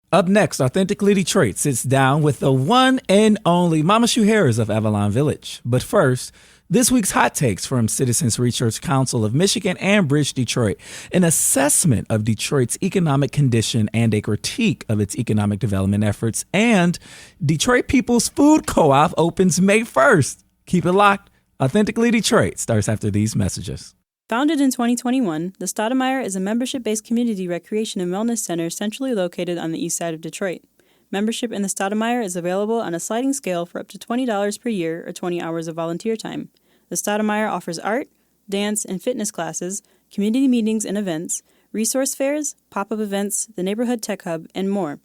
Up next, Authentically Detroit sits down with the one and only Mama Shu of Avalon Village. But first, this week's hot takes from Citizens Research Council of Michigan and Bridge Detroit, an assessment of Detroit's economic condition and a critique of its economic development efforts, and Detroit People's Food Co-op opens May 1st. Keep it locked. Authentically Detroit starts after these messages. Founded in 2021, the Stoudemire is a membership-based community recreation and wellness center centrally located on the east side of Detroit. Membership in the Stoudemire is available on a sliding scale for up to $20 per year or 20 hours of volunteer time. The Stoudemire offers art, dance, and fitness classes, community meetings and events, resource fairs, pop-up events, the neighborhood tech hub, and more.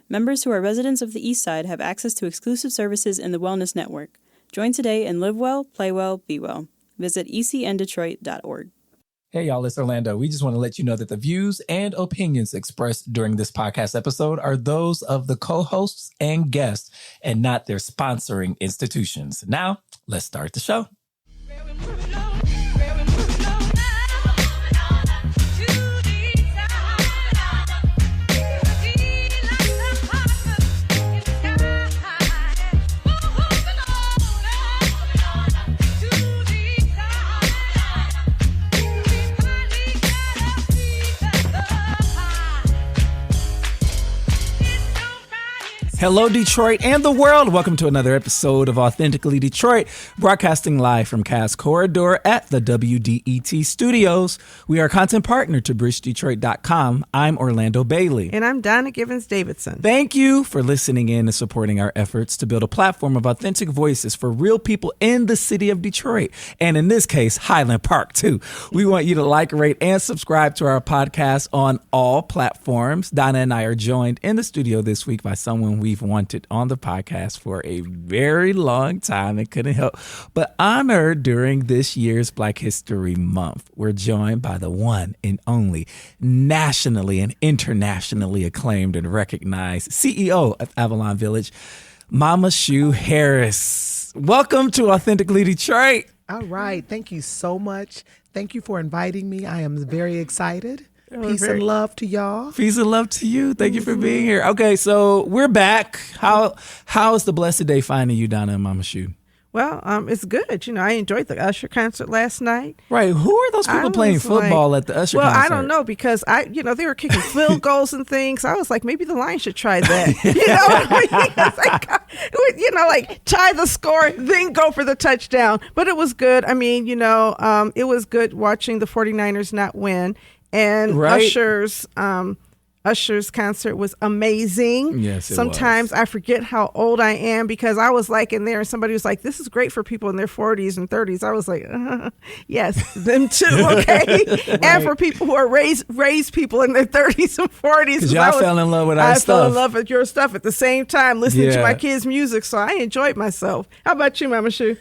Members who are residents of the east side have access to exclusive services in the Wellness Network. Join today and live well, play well, be well. Visit ecndetroit.org. Hey, y'all, it's Orlando. We just want to let you know that the views and opinions expressed during this podcast episode are those of the co-hosts and guests and not their sponsoring institutions. Now, let's start the show. Hello, Detroit and the world. Welcome to another episode of Authentically Detroit, broadcasting live from Cass Corridor at the WDET studios. We are a content partner to BridgeDetroit.com. I'm Orlando Bailey. And I'm Donna Givens-Davidson. Thank you for listening in and supporting our efforts to build a platform of authentic voices for real people in the city of Detroit. And in this case, Highland Park, too. We want you to like, rate, and subscribe to our podcast on all platforms. Donna and I are joined in the studio this week by someone we've wanted on the podcast for a very long time and couldn't help but honor during this year's Black History Month. We're joined by the one and only nationally and internationally acclaimed and recognized CEO of Avalon Village, Mama Shu Harris. Welcome to Authentically Detroit. All right. Thank you so much. Thank you for inviting me. I am very excited. Peace and love to y'all. Peace and love to you. Thank you for being here. Okay, so we're back. How is the blessed day finding you, Donna and Mama Shu? Well, it's good. You know, I enjoyed the Usher concert last night. Right. Who are those people playing football at the Usher concert? Well, I don't know because they were kicking field goals and things. I was like, maybe the Lions should try that. Like tie the score, then go for the touchdown. But it was good. I mean, it was good watching the 49ers not win. And right. Usher's concert was amazing. Yes, it Sometimes was. I forget how old I am because I was like in there and somebody was like, this is great for people in their 40s and 30s. I was like, yes, them too, okay? Right. And for people who are raised people in their 30s and 40s. Because y'all fell in love with our stuff. I fell in love with your stuff at the same time, listening to my kids' music, so I enjoyed myself. How about you, Mama Shu?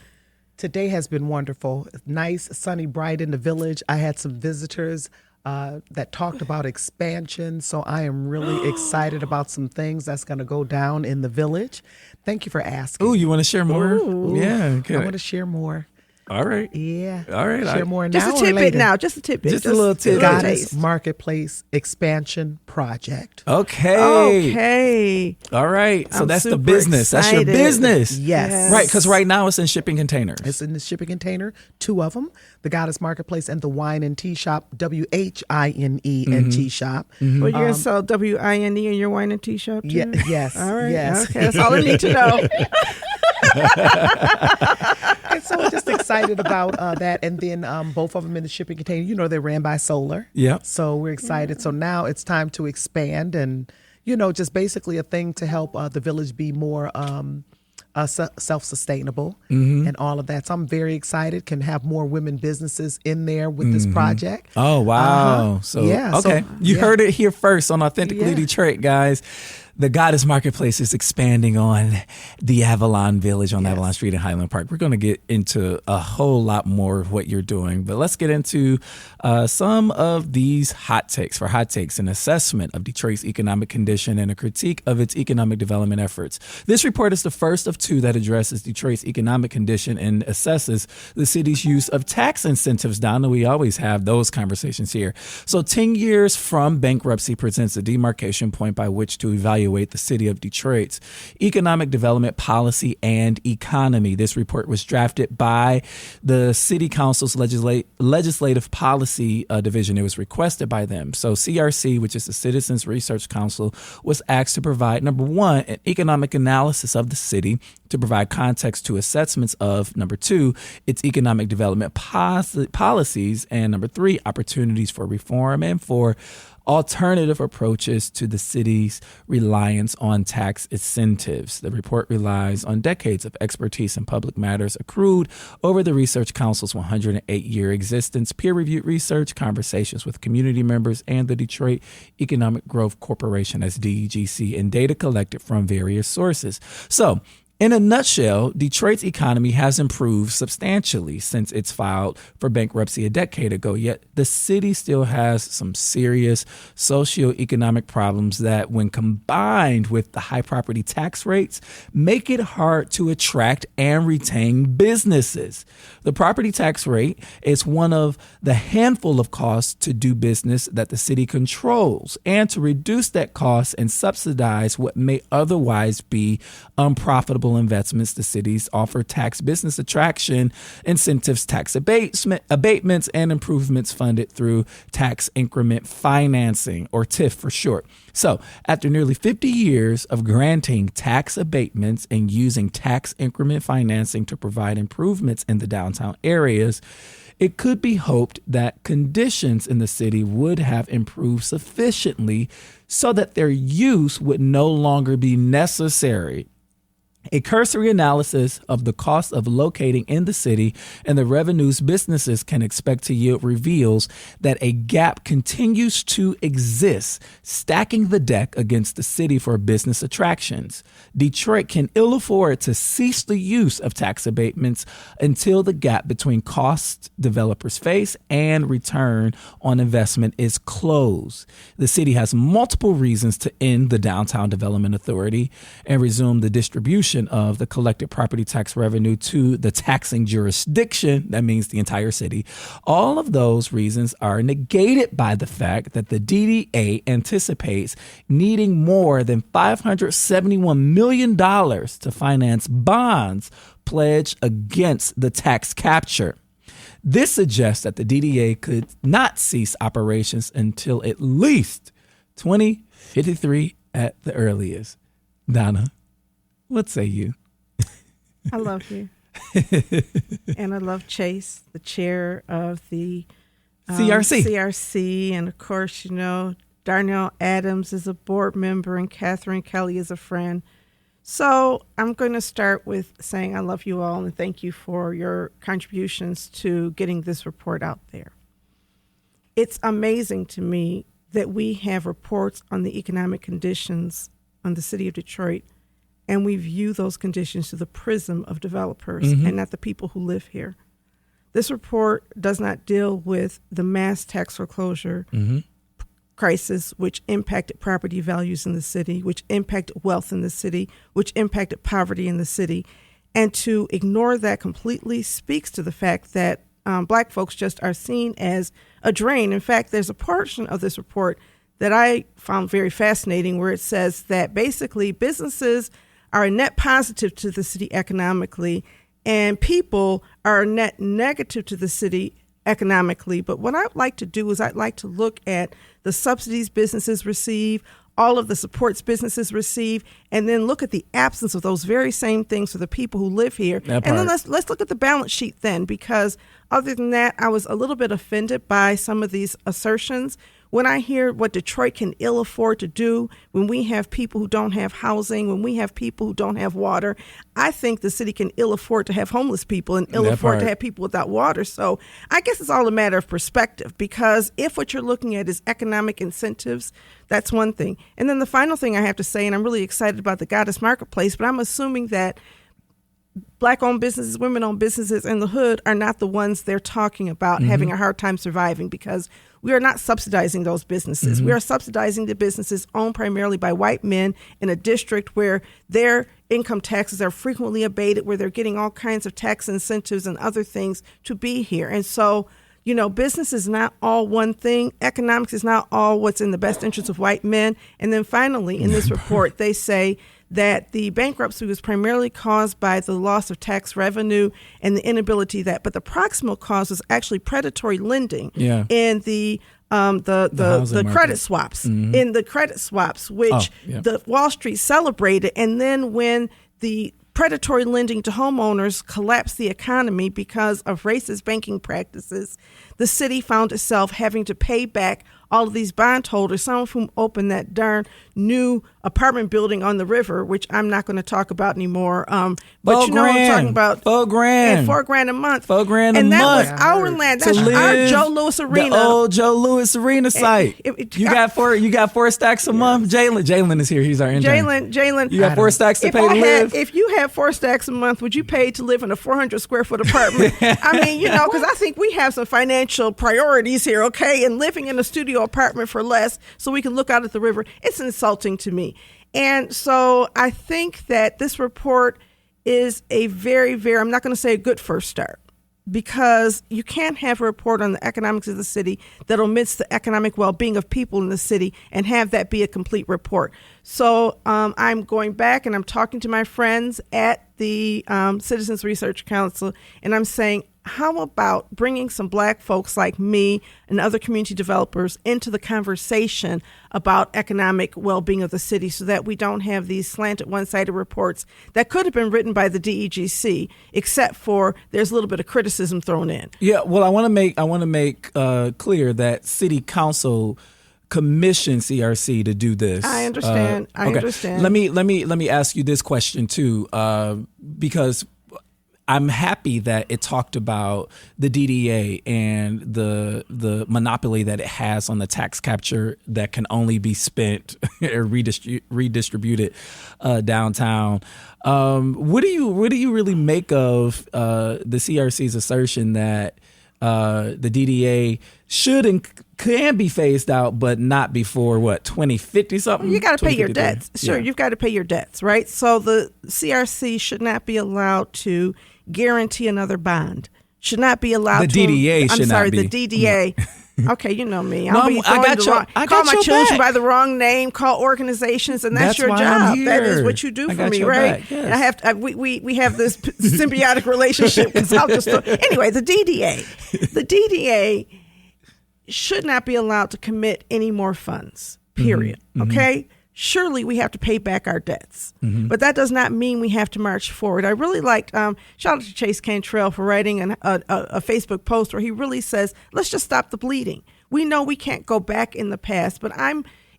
Today has been wonderful. Nice, sunny, bright in the village. I had some visitors that talked about expansion. So I am really excited about some things that's going to go down in the village. Thank you for asking. Oh, you want to share more? Ooh. Yeah. Okay. I want to share more. All right. Yeah. All right. Share more just now a tidbit or later? now. Just a tidbit. Just a little tidbit. Goddess Marketplace Expansion Project. Okay. All right. So that's the business. Excited. That's your business. Yes. Right. Because right now it's in shipping containers. It's in the shipping container, 2 of them, the Goddess Marketplace and the Whine and Tea Shop, WHINE and Tea Shop. Well, you're going to sell WINE in your wine and tea shop too? Yes. All right. Yes. Okay. That's all I need to know. And so I'm just excited about that. And then both of them in the shipping container, they're ran by solar. Yeah. So we're excited. So now it's time to expand and, just basically a thing to help the village be more self-sustainable and all of that. So I'm very excited, can have more women businesses in there with this project. Oh, wow. So, yeah. Okay. You heard it here first on Authentically Yeah. Detroit, guys. The Goddess Marketplace is expanding on the Avalon Village on Avalon Street in Highland Park. We're going to get into a whole lot more of what you're doing, but let's get into some of these hot takes. For hot takes, an assessment of Detroit's economic condition and a critique of its economic development efforts. This report is the first of 2 that addresses Detroit's economic condition and assesses the city's use of tax incentives. Donna, we always have those conversations here. So 10 years from bankruptcy presents a demarcation point by which to evaluate evaluate the city of Detroit's economic development policy and economy. This report was drafted by the City Council's Legislative Policy Division. It was requested by them. So CRC, which is the Citizens Research Council, was asked to provide, number one, an economic analysis of the city to provide context to assessments of, number two, its economic development policies, and number three, opportunities for reform and for alternative approaches to the city's reliance on tax incentives. The report relies on decades of expertise in public matters accrued over the Research Council's 108-year existence, peer-reviewed research, conversations with community members, and the Detroit Economic Growth Corporation as DEGC, and data collected from various sources. So, in a nutshell, Detroit's economy has improved substantially since it's filed for bankruptcy a decade ago, yet the city still has some serious socioeconomic problems that, when combined with the high property tax rates, make it hard to attract and retain businesses. The property tax rate is one of the handful of costs to do business that the city controls, and to reduce that cost and subsidize what may otherwise be unprofitable investments, the cities offer tax business attraction incentives, tax abatements, and improvements funded through tax increment financing, or TIF for short. So, after nearly 50 years of granting tax abatements and using tax increment financing to provide improvements in the downtown areas, it could be hoped that conditions in the city would have improved sufficiently so that their use would no longer be necessary. A cursory analysis of the cost of locating in the city and the revenues businesses can expect to yield reveals that a gap continues to exist, stacking the deck against the city for business attractions. Detroit can ill afford to cease the use of tax abatements until the gap between costs developers face and return on investment is closed. The city has multiple reasons to end the Downtown Development Authority and resume the distribution of the collected property tax revenue to the taxing jurisdiction, that means the entire city. All of those reasons are negated by the fact that the DDA anticipates needing more than $571 million to finance bonds pledged against the tax capture. This suggests that the DDA could not cease operations until at least 2053 at the earliest. Donna, what say you? I love you. And I love Chase, the chair of the CRC. And of course, Darnell Adams is a board member and Catherine Kelly is a friend. So I'm going to start with saying I love you all and thank you for your contributions to getting this report out there. It's amazing to me that we have reports on the economic conditions on the city of Detroit, and we view those conditions through the prism of developers and not the people who live here. This report does not deal with the mass tax foreclosure crisis, which impacted property values in the city, which impacted wealth in the city, which impacted poverty in the city. And to ignore that completely speaks to the fact that Black folks just are seen as a drain. In fact, there's a portion of this report that I found very fascinating where it says that basically businesses are a net positive to the city economically, and people are a net negative to the city economically. But what I'd like to do is I'd like to look at the subsidies businesses receive, all of the supports businesses receive, and then look at the absence of those very same things for the people who live here. And then let's look at the balance sheet then, because other than that, I was a little bit offended by some of these assertions. When I hear what Detroit can ill afford to do, when we have people who don't have housing, when we have people who don't have water, I think the city can ill afford to have homeless people and ill afford to have people without water. So I guess it's all a matter of perspective, because if what you're looking at is economic incentives, that's one thing. And then the final thing I have to say, and I'm really excited about the Goddess Marketplace, but I'm assuming that Black-owned businesses, women-owned businesses in the hood are not the ones they're talking about having a hard time surviving, because we are not subsidizing those businesses. We are subsidizing the businesses owned primarily by white men in a district where their income taxes are frequently abated, where they're getting all kinds of tax incentives and other things to be here. And so business is not all one thing. Economics is not all what's in the best interest of white men. And then finally, in this report, they say that the bankruptcy was primarily caused by the loss of tax revenue and the inability but the proximal cause was actually predatory lending in the credit swaps, in the credit swaps, which the Wall Street celebrated. And then when the predatory lending to homeowners collapsed the economy because of racist banking practices, the city found itself having to pay back all of these bondholders, some of whom opened that darn new apartment building on the river, which I'm not going to talk about anymore. But you know what I'm talking about. $4,000. And $4,000 a month. $4,000 a month. And that was our land. That's our Joe Louis Arena. The old Joe Louis Arena site. You got four stacks a month. Jalen is here. He's our intern. Jalen. You got 4 stacks to pay to live. If you had 4 stacks a month, would you pay to live in a 400 square foot apartment? I mean, because I think we have some financial priorities here, okay? And living in a studio apartment for less so we can look out at the river, it's insulting to me. And so I think that this report is a very, very, I'm not going to say a good first start, because you can't have a report on the economics of the city that omits the economic well-being of people in the city and have that be a complete report. So I'm going back and I'm talking to my friends at the Citizens Research Council, and I'm saying, how about bringing some Black folks like me and other community developers into the conversation about economic well-being of the city so that we don't have these slanted one-sided reports that could have been written by the DEGC, except for there's a little bit of criticism thrown in. Yeah, well, I want to make clear that City Council commissioned CRC to do this. I understand. I understand. Let me ask you this question too, because I'm happy that it talked about the DDA and the monopoly that it has on the tax capture that can only be spent or redistributed downtown. What do you really make of the CRC's assertion that the DDA should and can be phased out, but not before 2050 something? You got to pay your debts. Sure, you've got to pay your debts, right? So the CRC should not be allowed to guarantee another bond. Should not be allowed. The DDA should not be. The DDA. Okay, you know me. I call my children by the wrong name. Call organizations, and that's your job. That is what you do for me, right? Yes. And I have we have this symbiotic relationship. Anyway, the DDA should not be allowed to commit any more funds. Period. Okay. Surely we have to pay back our debts, but that does not mean we have to march forward. I really liked, shout out to Chase Cantrell for writing a Facebook post where he really says, let's just stop the bleeding. We know we can't go back in the past, but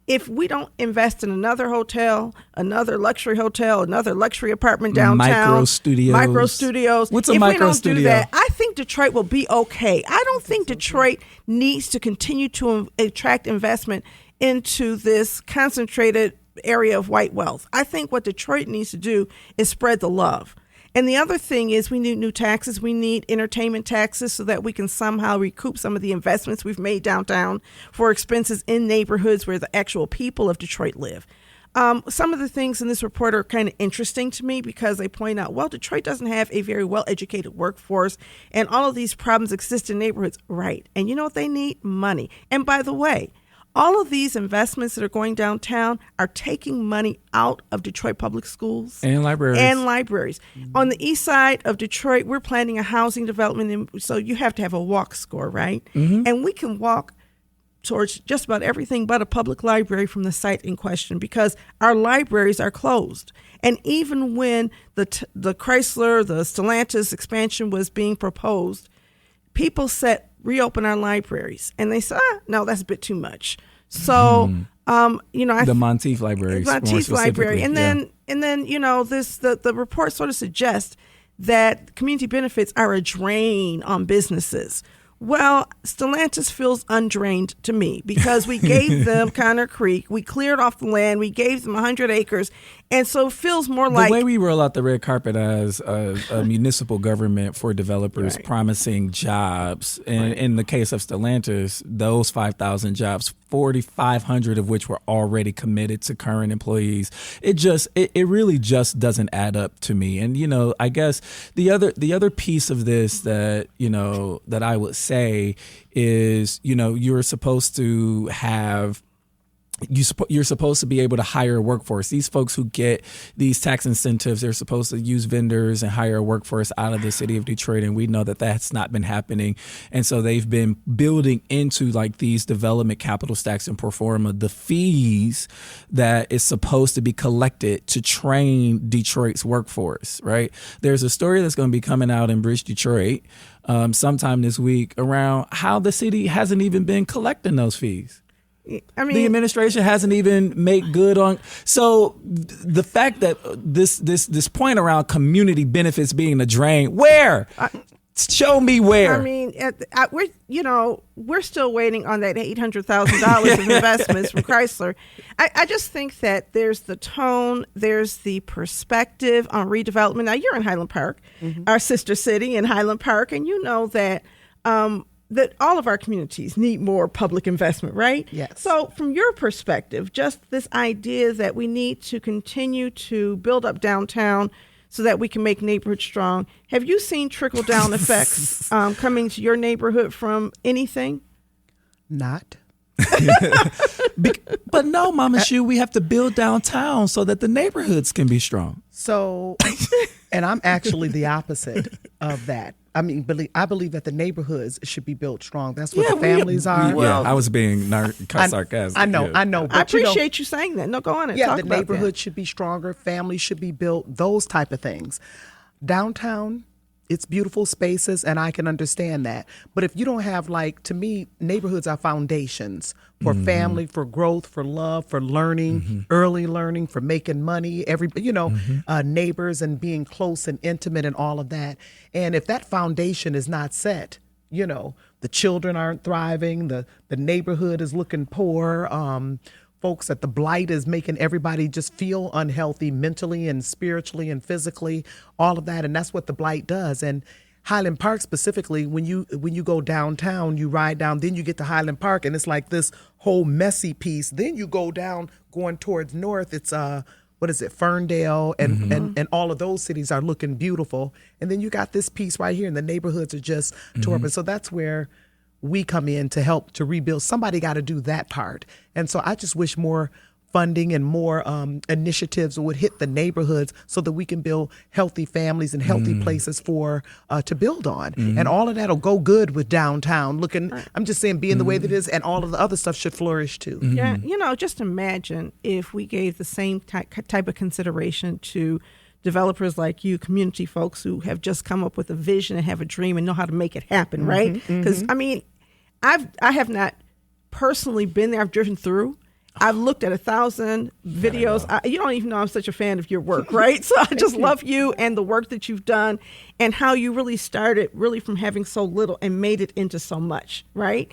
if we don't invest in another hotel, another luxury hotel, another luxury apartment downtown, micro studios. What's a micro studio? If we don't do that, I think Detroit will be okay. I don't think Detroit needs to continue to attract investment into this concentrated area of white wealth. I think what Detroit needs to do is spread the love. And the other thing is we need new taxes. We need entertainment taxes so that we can somehow recoup some of the investments we've made downtown for expenses in neighborhoods where the actual people of Detroit live. Some of the things in this report are kind of interesting to me because they point out, well, Detroit doesn't have a very well-educated workforce, and all of these problems exist in neighborhoods. Right. And you know what they need? Money. And by the way, all of these investments that are going downtown are taking money out of Detroit public schools and libraries. On the east side of Detroit, we're planning a housing development, so you have to have a walk score, right? And we can walk towards just about everything but a public library from the site in question because our libraries are closed. And even when the Chrysler, the Stellantis expansion was being proposed, people said, reopen our libraries. And they said, no, that's a bit too much. So, the Monteith Library. And then, the report sort of suggests that community benefits are a drain on businesses. Well, Stellantis feels undrained to me because we gave them Connor Creek. We cleared off the land. We gave them 100 acres. And so it feels more like... The way we roll out the red carpet as a municipal government for developers promising jobs. And in the case of Stellantis, those 5,000 jobs 4,500 of which were already committed to current employees. It really just doesn't add up to me. And, I guess the other piece of this that I would say is, you're supposed to have you're supposed to be able to hire a workforce. These folks who get these tax incentives, they're supposed to use vendors and hire a workforce out of the city of Detroit. And we know that that's not been happening. And so they've been building into like these development capital stacks and pro forma the fees that is supposed to be collected to train Detroit's workforce, right? There's a story that's going to be coming out in Bridge, Detroit sometime this week around how the city hasn't even been collecting those fees. I mean, the administration hasn't even made good on. So the fact that this point around community benefits being a drain, where? Show me where. I mean, we're still waiting on that $800,000 of investments from Chrysler. I just think that there's the tone, there's the perspective on redevelopment. Now, you're in Highland Park, our sister city in Highland Park, and you know that that all of our communities need more public investment, right? Yes. So from your perspective, just this idea that we need to continue to build up downtown so that we can make neighborhoods strong. Have you seen trickle-down effects coming to your neighborhood from anything? Not. But no, Mama Shu, we have to build downtown so that the neighborhoods can be strong. So, and I'm actually the opposite of that. I mean, I believe that the neighborhoods should be built strong. That's what the families are. Yeah, I was being sarcastic. I know. But I appreciate you saying that. No, go on and talk the about neighborhood that. should be stronger. Families should be built. Those type of things. Downtown, it's beautiful spaces, and I can understand that. But if you don't have, to me, neighborhoods are foundations for family, for growth, for love, for learning, early learning, for making money, neighbors and being close and intimate and all of that. And if that foundation is not set, the children aren't thriving, the neighborhood is looking poor, folks that the blight is making everybody just feel unhealthy mentally and spiritually and physically, all of that. And that's what the blight does. And Highland Park specifically, when you go downtown, you ride down, then you get to Highland Park and it's like this whole messy piece. Then you go down going towards north. It's Ferndale and all of those cities are looking beautiful. And then you got this piece right here and the neighborhoods are just tore up. And so that's where we come in to help to rebuild. Somebody got to do that part. And so I just wish more funding and more initiatives would hit the neighborhoods so that we can build healthy families and healthy places for to build on. And all of that will go good with downtown. I'm just saying, being the way that it is, and all of the other stuff should flourish too. Yeah, just imagine if we gave the same type of consideration to developers like you, community folks who have just come up with a vision and have a dream and know how to make it happen, right? Because, I mean, I have not personally been there. I've driven through. I've looked at 1,000 videos. You don't even know I'm such a fan of your work, right? So I just love you and the work that you've done and how you really started really from having so little and made it into so much, right?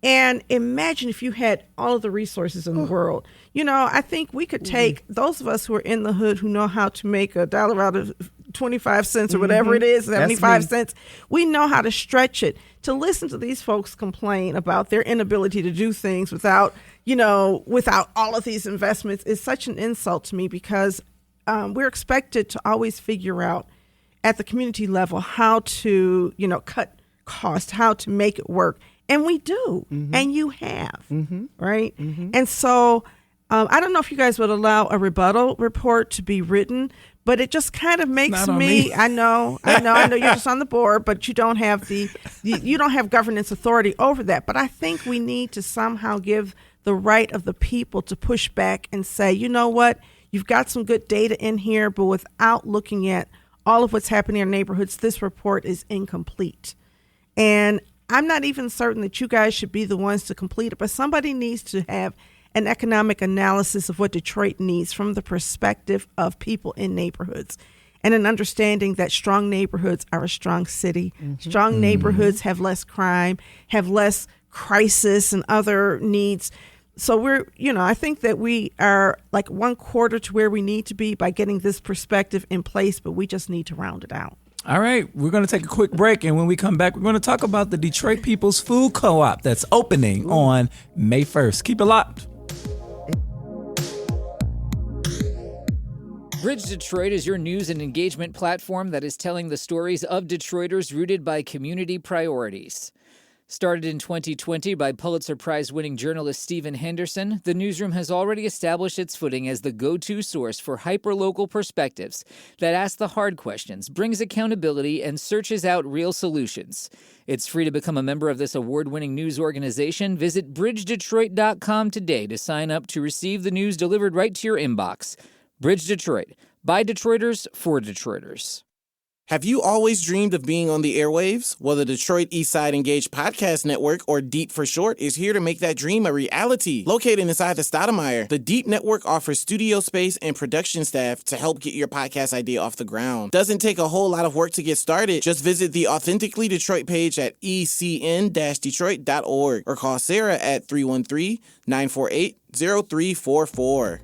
And imagine if you had all of the resources in the world. I think we could take those of us who are in the hood who know how to make a dollar out of 25 cents or whatever it is, 75 cents. We know how to stretch it. To listen to these folks complain about their inability to do things without all of these investments is such an insult to me because we're expected to always figure out at the community level how to, cut costs, how to make it work. And we do. And you have, right? And so I don't know if you guys would allow a rebuttal report to be written, but it just kind of makes me. I know you're just on the board, but you don't have you don't have governance authority over that. But I think we need to somehow give the right of the people to push back and say, you know what, you've got some good data in here, but without looking at all of what's happening in neighborhoods, this report is incomplete. And I'm not even certain that you guys should be the ones to complete it, but somebody needs to have an economic analysis of what Detroit needs from the perspective of people in neighborhoods and an understanding that strong neighborhoods are a strong city. Strong neighborhoods have less crime, have less crisis and other needs. So I think that we are like 1/4 to where we need to be by getting this perspective in place, but we just need to round it out. All right, we're going to take a quick break, and when we come back, we're going to talk about the Detroit People's Food Co-op that's opening on May 1st. Keep it locked. Bridge Detroit is your news and engagement platform that is telling the stories of Detroiters rooted by community priorities. Started in 2020 by Pulitzer Prize-winning journalist Stephen Henderson, the newsroom has already established its footing as the go-to source for hyper-local perspectives that ask the hard questions, brings accountability, and searches out real solutions. It's free to become a member of this award-winning news organization. Visit bridgedetroit.com today to sign up to receive the news delivered right to your inbox. Bridge Detroit, by Detroiters, for Detroiters. Have you always dreamed of being on the airwaves? Well, the Detroit Eastside Engaged Podcast Network, or DEEP for short, is here to make that dream a reality. Located inside the Stoudemire, the DEEP Network offers studio space and production staff to help get your podcast idea off the ground. Doesn't take a whole lot of work to get started. Just visit the Authentically Detroit page at ecn-detroit.org or call Sarah at 313-948-0344.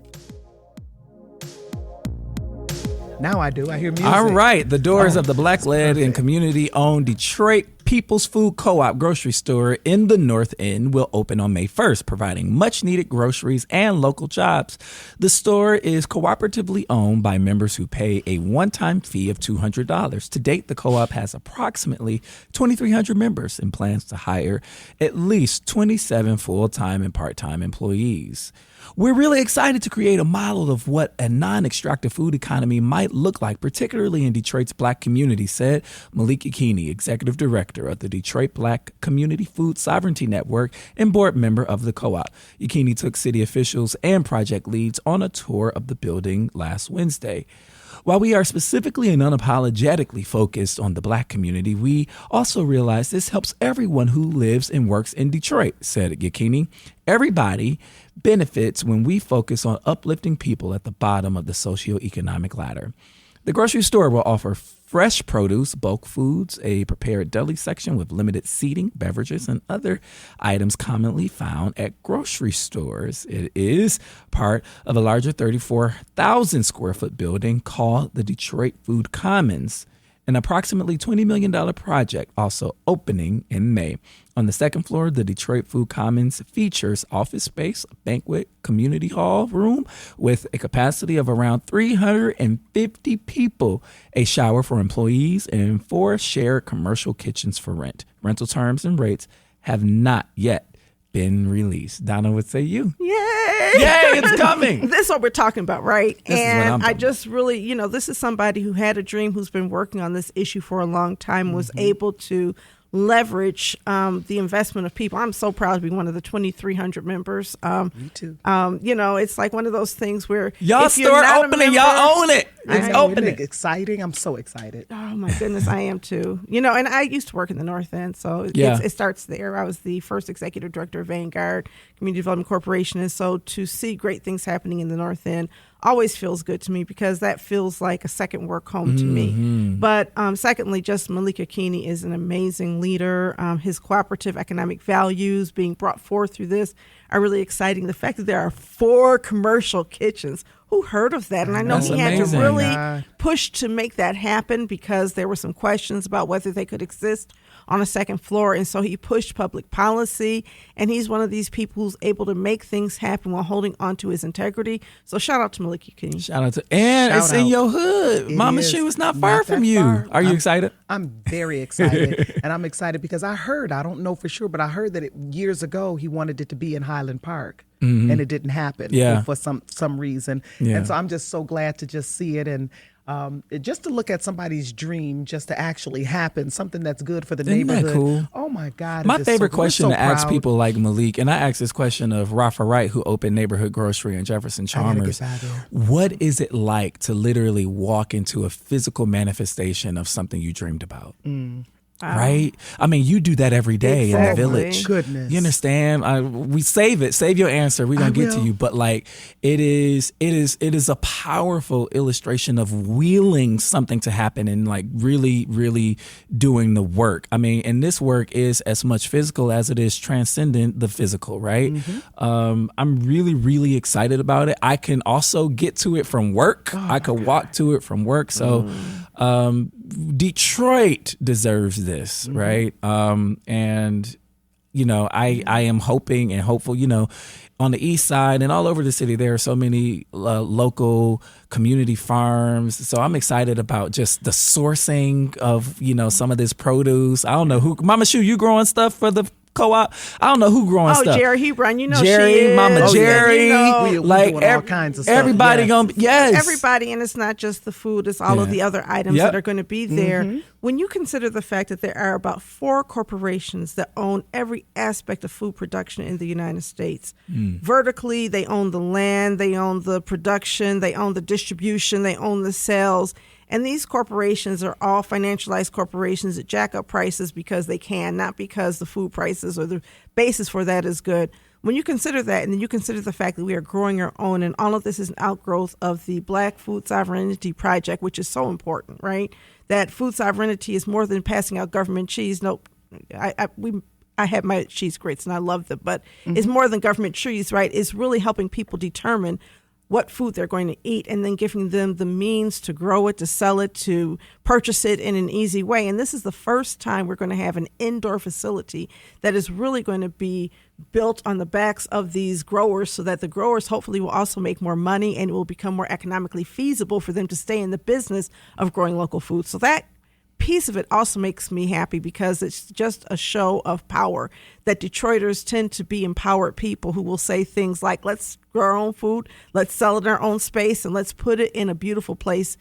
Now I do. I hear music. All right. The doors of the Black-led and community-owned Detroit People's Food Co-op grocery store in the North End will open on May 1st, providing much-needed groceries and local jobs. The store is cooperatively owned by members who pay a one-time fee of $200. To date, the co-op has approximately 2,300 members and plans to hire at least 27 full-time and part-time employees. We're really excited to create a model of what a non-extractive food economy might look like, particularly in Detroit's Black community, said Malik Yakini, executive director of the Detroit Black Community Food Sovereignty Network and board member of the co-op. Yakini took city officials and project leads on a tour of the building last Wednesday. While we are specifically and unapologetically focused on the Black community, we also realize this helps everyone who lives and works in Detroit, said Yakini. Everybody benefits when we focus on uplifting people at the bottom of the socioeconomic ladder. The grocery store will offer fresh produce, bulk foods, a prepared deli section with limited seating, beverages, and other items commonly found at grocery stores. It is part of a larger 34,000 square foot building called the Detroit Food Commons, an approximately $20 million project also opening in May. On the second floor, the Detroit Food Commons features office space, a banquet, community hall room with a capacity of around 350 people, a shower for employees, and 4 shared commercial kitchens for rent. Rental terms and rates have not yet been released. Donna would say you. Yay! Yay, it's coming. This is what we're talking about, right? This is what I'm and I talking just really, this is somebody who had a dream, who's been working on this issue for a long time, was able to leverage the investment of people. I'm so proud to be one of the 2,300 members. Me too. It's like one of those things where Y'all if you're store not a opening, member- y'all own it. I It's know, opening. isn't it exciting? I'm so excited. Oh my goodness, I am too. And I used to work in the North End, so Yeah. it starts there. I was the first executive director of Vanguard Community Development Corporation, and so to see great things happening in the North End always feels good to me, because that feels like a second work home to me. But secondly, just Malik Yakini is an amazing leader. His cooperative economic values being brought forth through this are really exciting. The fact that there are 4 commercial kitchens. Who heard of that? And I know That's he had to amazing. really push to make that happen, because there were some questions about whether they could exist on a second floor. And so he pushed public policy, and he's one of these people who's able to make things happen while holding on to his integrity. So shout out to Malik Yakini. Shout out to, and Shout it's in out. your hood. It Mama is. Shu is not Not far that from you. far. Are you excited? I'm very excited. And I'm excited because I don't know for sure, but I heard that years ago he wanted it to be in Highland Park. And it didn't happen for some reason. Yeah. And so I'm just so glad to just see it, and just to look at somebody's dream just to actually happen, something that's good for the Isn't that neighborhood. cool? Oh my God. My it is so favorite good. We're question so to ask proud. people like Malik, and I asked this question of Rafa Wright, who opened Neighborhood Grocery in Jefferson I gotta Chalmers. get by there. What is it like to literally walk into a physical manifestation of something you dreamed about? Right? I mean, you do that every day in the Exactly. village. Goodness. You understand? We save your answer. We're going to get to will. you. But like, it is a powerful illustration of wheeling something to happen and like really, really doing the work. I mean, and this work is as much physical as it is transcendent the physical, right? I'm really, really excited about it. I can also get to it from work. I could walk to it from work. So Detroit deserves this, right? And I am hoping and hopeful, on the east side and all over the city, there are so many local community farms. So I'm excited about just the sourcing of, some of this produce. I don't know who, Mama Shu, you growing stuff for the co-op? I don't know who growing stuff. Jerry Hebron, Jerry, she is. Mama Jerry, we like doing all kinds of stuff. Everybody gonna everybody, and it's not just the food; it's all of the other items that are going to be there. When you consider the fact that there are about 4 corporations that own every aspect of food production in the United States, vertically, they own the land, they own the production, they own the distribution, they own the sales. And these corporations are all financialized corporations that jack up prices because they can, not because the food prices or the basis for that is good. When you consider that, and then you consider the fact that we are growing our own, and all of this is an outgrowth of the Black Food Sovereignty Project, which is so important, right? That food sovereignty is more than passing out government cheese. Nope. I had my cheese grits and I love them, but it's more than government cheese, right? It's really helping people determine what food they're going to eat and then giving them the means to grow it, to sell it, to purchase it in an easy way. And this is the first time we're going to have an indoor facility that is really going to be built on the backs of these growers so that the growers hopefully will also make more money and it will become more economically feasible for them to stay in the business of growing local food. So that piece of it also makes me happy because it's just a show of power that Detroiters tend to be empowered people who will say things like, let's grow our own food, let's sell it in our own space, and let's put it in a beautiful place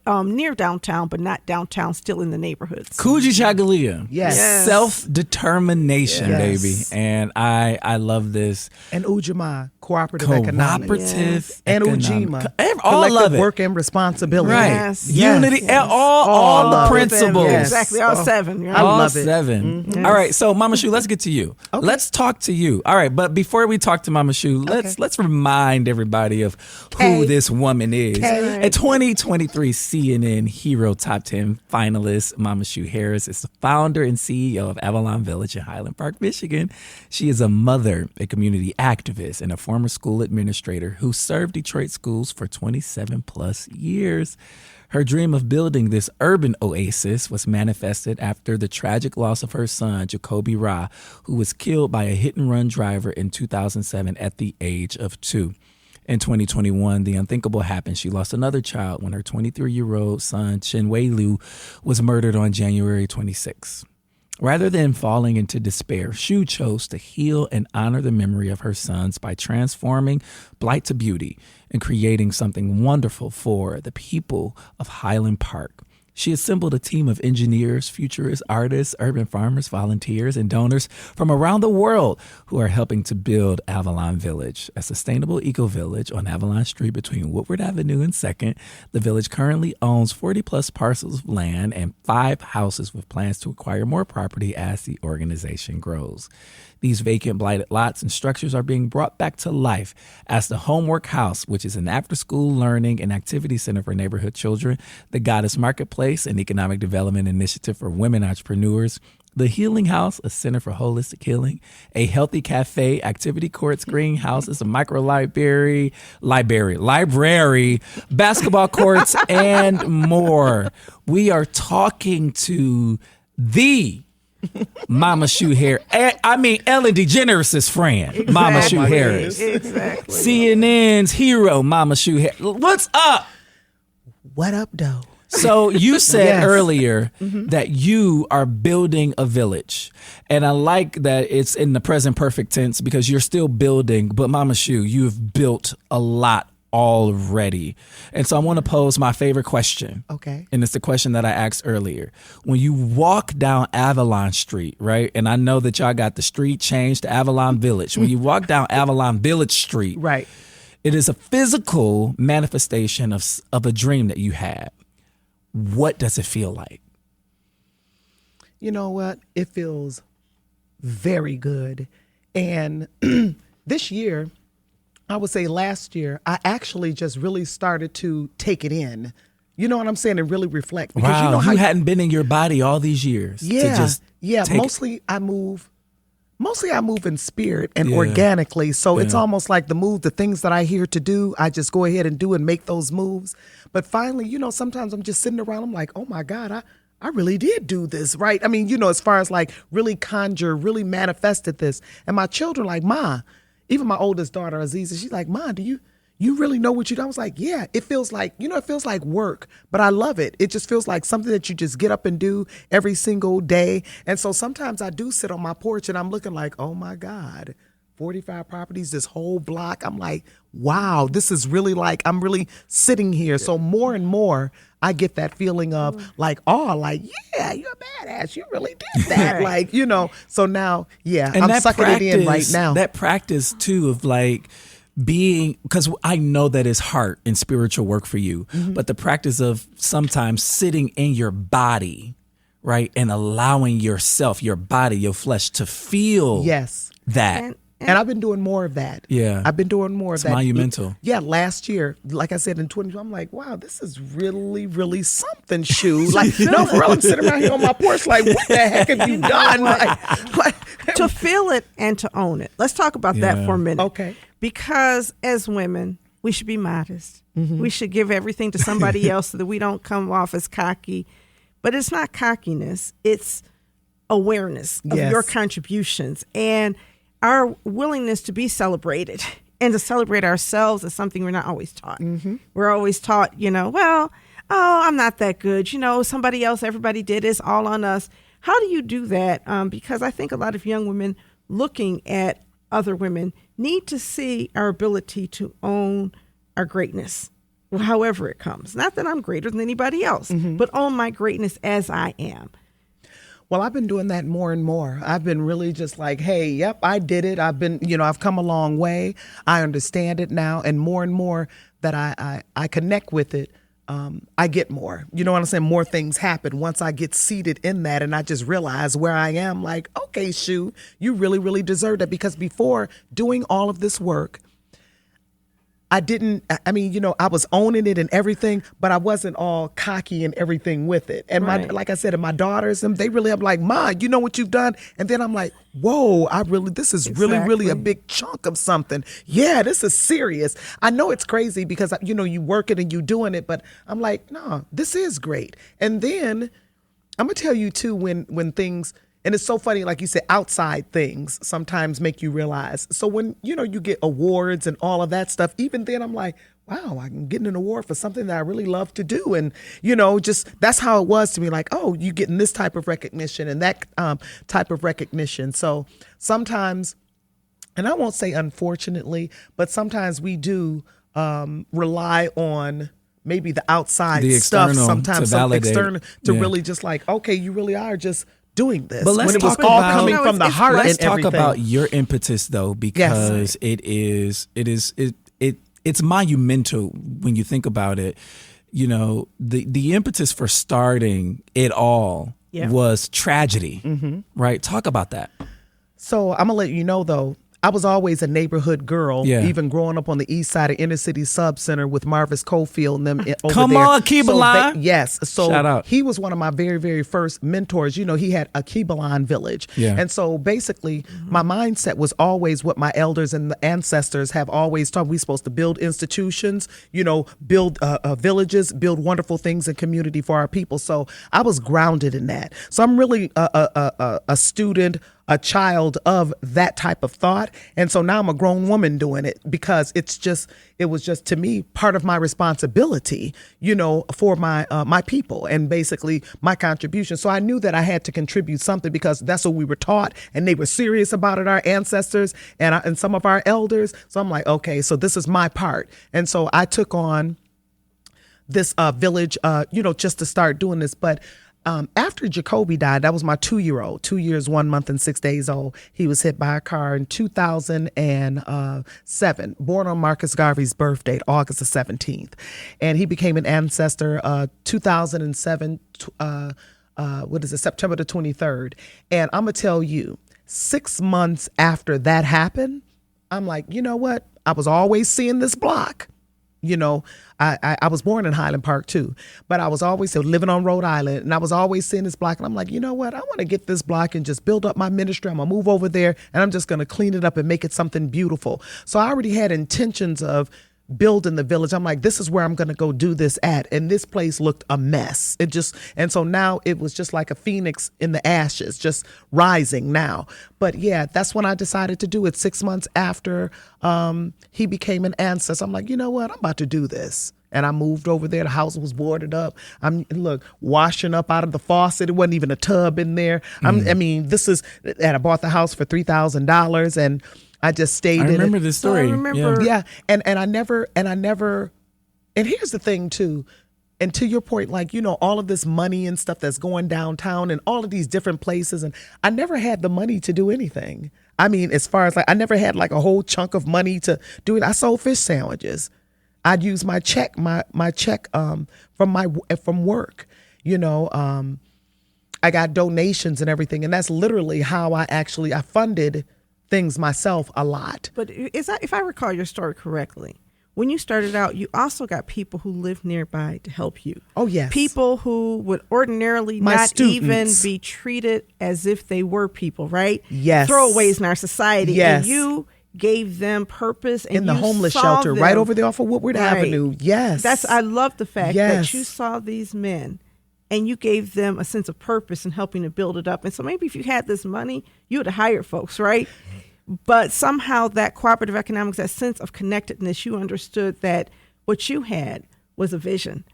near downtown, but not downtown, still in the neighborhoods. Kuji Chagalia. Yes. Self-determination, baby. And I love this. And Ujamaa, cooperative economics. And Ujima, all of it. Work and responsibility. Right. Yes. Unity, all the principles. Yes. Exactly, all 7. Right? I love it. 7. Yes. All right, so Mama Shu, let's get to you. Okay. Let's talk to you. All right, but before we talk to Mama Shu, let's remind everybody of who this woman is. A 2023 CNN Hero Top 10 finalist, Mama Shu Harris is the founder and CEO of Avalon Village in Highland Park, Michigan. She is a mother, a community activist, and a former school administrator who served Detroit schools for 27 plus years. Her dream of building this urban oasis was manifested after the tragic loss of her son, Jacoby Ra, who was killed by a hit-and-run driver in 2007 at the age of 2. In 2021, the unthinkable happened. She lost another child when her 23-year-old son, Chinwei Liu, was murdered on January 26. Rather than falling into despair, Shu chose to heal and honor the memory of her sons by transforming blight to beauty and creating something wonderful for the people of Highland Park. She assembled a team of engineers, futurists, artists, urban farmers, volunteers, and donors from around the world who are helping to build Avalon Village, a sustainable eco-village on Avalon Street between Woodward Avenue and 2nd. The village currently owns 40-plus parcels of land and 5 houses with plans to acquire more property as the organization grows. These vacant, blighted lots and structures are being brought back to life as the Homework House, which is an after-school learning and activity center for neighborhood children, the Goddess Marketplace, an economic development initiative for women entrepreneurs, the Healing House, a center for holistic healing, a healthy cafe, activity courts, greenhouses, a micro library, basketball courts, and more. We are talking to the Mama Shu Harris. I mean, Ellen DeGeneres' friend, exactly. Mama Shu Harris. Exactly. CNN's hero, Mama Shu Harris. What's up? What up, though? So you said earlier that you are building a village. And I like that it's in the present perfect tense because you're still building. But Mama Shu, you've built a lot already. And so I want to pose my favorite question. Okay. And it's the question that I asked earlier. When you walk down Avalon Street, right? And I know that y'all got the street changed to Avalon Village. When you walk down Avalon Village Street, right, it is a physical manifestation of a dream that you had. What does it feel like? You know what? It feels very good. And this year, I would say last year, I actually just really started to take it in. You know what I'm saying? And really reflect. Because wow, you know how you hadn't been in your body all these years. Yeah, to just mostly I move Mostly I move in spirit and organically. So it's almost like the things that I hear to do, I just go ahead and do and make those moves. But finally, sometimes I'm just sitting around, I'm like, oh my God, I really did do this, right? I mean, as far as like really really manifested this. And my children like, Ma, even my oldest daughter, Aziza, she's like, Ma, do you really know what you do? I was like, yeah, it feels like, it feels like work, but I love it. It just feels like something that you just get up and do every single day. And so sometimes I do sit on my porch and I'm looking like, oh my God, 45 properties, this whole block. I'm like, wow, this is really like, I'm really sitting here. So more and more, I get that feeling of like, yeah, you're a badass. You really did that. Like, so now, and I'm sucking it in right now. That practice too of like, because I know that is heart and spiritual work for you, but the practice of sometimes sitting in your body, right, and allowing yourself, your body, your flesh to feel that. And I've been doing more of that. Yeah. I've been doing more of that. It's monumental. Yeah, last year, like I said, in 2020, I'm like, wow, this is really, really something, Shu. Like, no, for real, I'm sitting around here on my porch like, what the heck have you done? Like, to feel it and to own it. Let's talk about that for a minute. Okay. Because as women, we should be modest. We should give everything to somebody else so that we don't come off as cocky. But it's not cockiness. It's awareness of your contributions and our willingness to be celebrated and to celebrate ourselves is something we're not always taught. We're always taught, I'm not that good. Somebody else, everybody did. It's all on us. How do you do that? Because I think a lot of young women looking at other women need to see our ability to own our greatness, however it comes. Not that I'm greater than anybody else, but own my greatness as I am. Well, I've been doing that more and more. I've been really just like, hey, yep, I did it. I've been, I've come a long way. I understand it now. And more that I connect with it, I get more. You know what I'm saying? More things happen once I get seated in that and I just realize where I am like, okay, Shu, you really, really deserve that. Because before doing all of this work, I was owning it and everything, but I wasn't all cocky and everything with it. And like I said, and my daughters, they really are like, Ma, you know what you've done? And then I'm like, whoa, this is really a big chunk of something. Yeah, this is serious. I know it's crazy because, you work it and you doing it, but I'm like, no, this is great. And then I'm going to tell you too, when things, and it's so funny, like you said, outside things sometimes make you realize. So when, you get awards and all of that stuff, even then I'm like, wow, I'm getting an award for something that I really love to do. And, just that's how it was to me. Like, oh, you getting this type of recognition and that type of recognition. So sometimes, and I won't say unfortunately, but sometimes we do rely on maybe the outside stuff, sometimes something external to really just like, okay, you really are just doing this. But let's when it was talk all about, coming from the heart. Let's and talk everything. about your impetus though, because it's monumental when you think about it. The impetus for starting it all was tragedy, right? Talk about that. So I'm gonna let you know though, I was always a neighborhood girl, even growing up on the east side of Inner City Sub Center with Marvis Cofield and them over Come there. on, Avalon. Yes. So Shout out. He was one of my very, very first mentors. He had Avalon Village. Yeah. And so basically my mindset was always what my elders and the ancestors have always taught. We're supposed to build institutions, build villages, build wonderful things in community for our people. So I was grounded in that. So I'm really a student, a child of that type of thought. And so now I'm a grown woman doing it because it was just to me part of my responsibility, for my people and basically my contribution. So I knew that I had to contribute something because that's what we were taught and they were serious about it, our ancestors and some of our elders. So I'm like, okay, so this is my part. And so I took on this village, just to start doing this. But after Jacoby died, that was my 2-year-old, 2 years, 1 month and 6 days old. He was hit by a car in 2007, born on Marcus Garvey's birthday, August the 17th. And he became an ancestor 2007, September the 23rd. And I'm going to tell you, 6 months after that happened, I'm like, you know what? I was always seeing this block. I was born in Highland Park too, but I was always living on Rhode Island, and I was always seeing this block, and I'm like, you know what? I want to get this block and just build up my ministry. I'm gonna move over there, and I'm just gonna clean it up and make it something beautiful. So I already had intentions of building the village. I'm like, this is where I'm going to go do this at. And this place looked a mess. And so now it was just like a phoenix in the ashes, just rising now. But yeah, that's when I decided to do it 6 months after he became an ancestor. I'm like, you know what? I'm about to do this. And I moved over there. The house was boarded up. I'm washing up out of the faucet. It wasn't even a tub in there. And I bought the house for $3,000, and I just stayed in it. I remember this story. I remember. Yeah. And I never, and here's the thing too, and to your point, all of this money and stuff that's going downtown and all of these different places, and I never had the money to do anything. I mean, as far as I never had a whole chunk of money to do it. I sold fish sandwiches. I'd use my check, my check from work. I got donations and everything, and that's literally how I funded things myself a lot. But if I recall your story correctly, when you started out, you also got people who lived nearby to help you. Oh, yes. People who would ordinarily even be treated as if they were people, right? Yes. Throwaways in our society. Yes. And you gave them purpose. And in the homeless shelter, right over there off of Woodward Avenue. Yes. I love the fact that you saw these men and you gave them a sense of purpose in helping to build it up. And so maybe if you had this money, you would have hired folks, right? But somehow that cooperative economics, that sense of connectedness, you understood that what you had was a vision.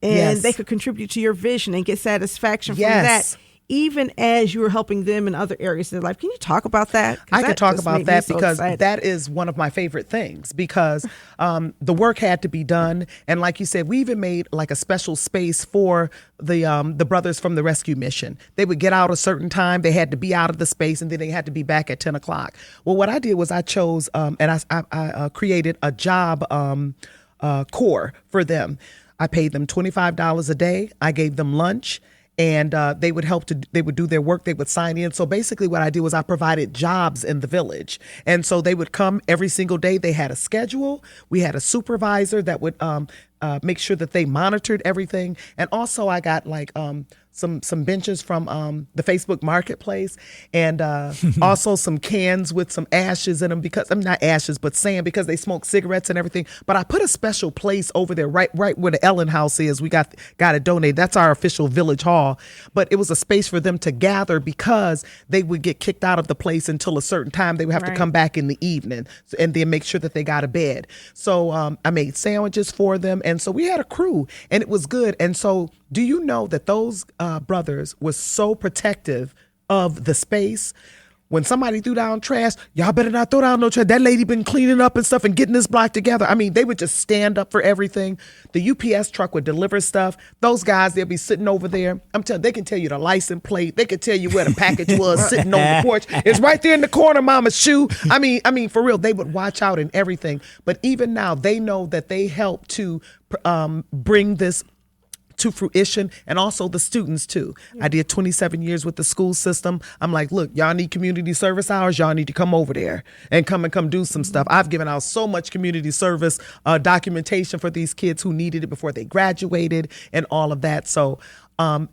And they could contribute to your vision and get satisfaction from that, even as you were helping them in other areas of their life. Can you talk about that? I could talk about that because that is one of my favorite things, because the work had to be done. And like you said, we even made a special space for the brothers from the rescue mission. They would get out a certain time. They had to be out of the space, and then they had to be back at 10 o'clock. Well, what I did was I chose and I created a job corps for them. I paid them $25 a day. I gave them lunch. And they would do their work. They would sign in. So basically what I did was I provided jobs in the village. And so they would come every single day. They had a schedule. We had a supervisor that would make sure that they monitored everything. And also I got some benches from the Facebook Marketplace, and also some cans with some ashes in them, because not ashes, but sand, because they smoke cigarettes and everything. But I put a special place over there, right where the Ellen House is. We got it donated. That's our official village hall. But it was a space for them to gather, because they would get kicked out of the place until a certain time. They would have to come back in the evening and then make sure that they got a bed. So I made sandwiches for them. And so we had a crew, and it was good. And so do you know that those brothers were so protective of the space? When somebody threw down trash, y'all better not throw down no trash. That lady been cleaning up and stuff and getting this block together. I mean, they would just stand up for everything. The UPS truck would deliver stuff. Those guys, they'll be sitting over there. I'm telling you, they can tell you the license plate. They can tell you where the package was sitting on the porch. It's right there in the corner, Mama Shu. I mean, for real, they would watch out and everything. But even now, they know that they help to bring this to fruition, and also the students too. I did 27 years with the school system. I'm like, look, y'all need community service hours. Y'all need to come over there and come do some stuff. I've given out so much community service documentation for these kids who needed it before they graduated and all of that. So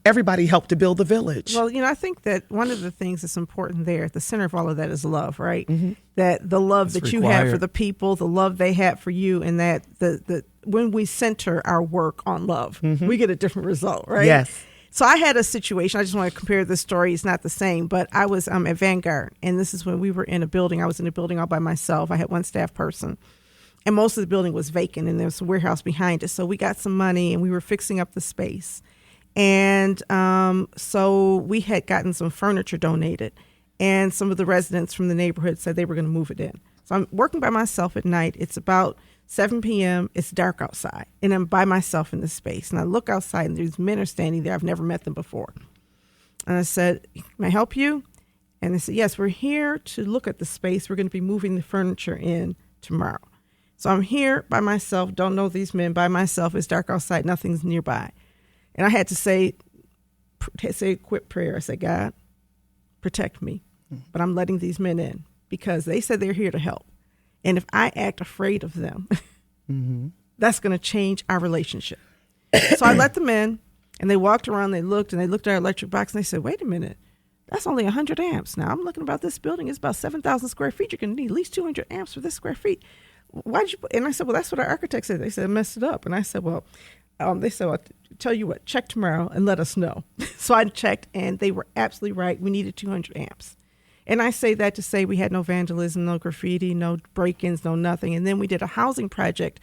everybody helped to build the village. Well, I think that one of the things that's important there at the center of all of that is love, right? Mm-hmm. That the love that's that required. You had for the people, the love they had for you, and that the when we center our work on love, we get a different result, right? Yes. So I had a situation. I just want to compare the story. It's not the same, but I was at Vanguard, and this is when we were in a building. I was in a building all by myself. I had one staff person, and most of the building was vacant, and there was a warehouse behind it. So we got some money, and we were fixing up the space. And so we had gotten some furniture donated, and some of the residents from the neighborhood said they were going to move it in. So I'm working by myself at night. It's about 7 p.m. It's dark outside, and I'm by myself in this space. And I look outside, and these men are standing there. I've never met them before. And I said, "Can I help you?" And they said, "Yes, we're here to look at the space. We're going to be moving the furniture in tomorrow." So I'm here by myself, don't know these men, by myself. It's dark outside, nothing's nearby. And I had to say a quick prayer. I said, "God, protect me, but I'm letting these men in because they said they're here to help. And if I act afraid of them, that's going to change our relationship. So I let them in, and they walked around, they looked at our electric box, and they said, wait a minute, that's only 100 amps. Now, I'm looking about this building. It's about 7,000 square feet. You're going to need at least 200 amps for this square feet. Why did you put? And I said, well, that's what our architect said. They said, messed it up. And I said, well, they said, well, tell you what, check tomorrow and let us know. So I checked, and they were absolutely right. We needed 200 amps. And I say that to say we had no vandalism, no graffiti, no break-ins, no nothing. And then we did a housing project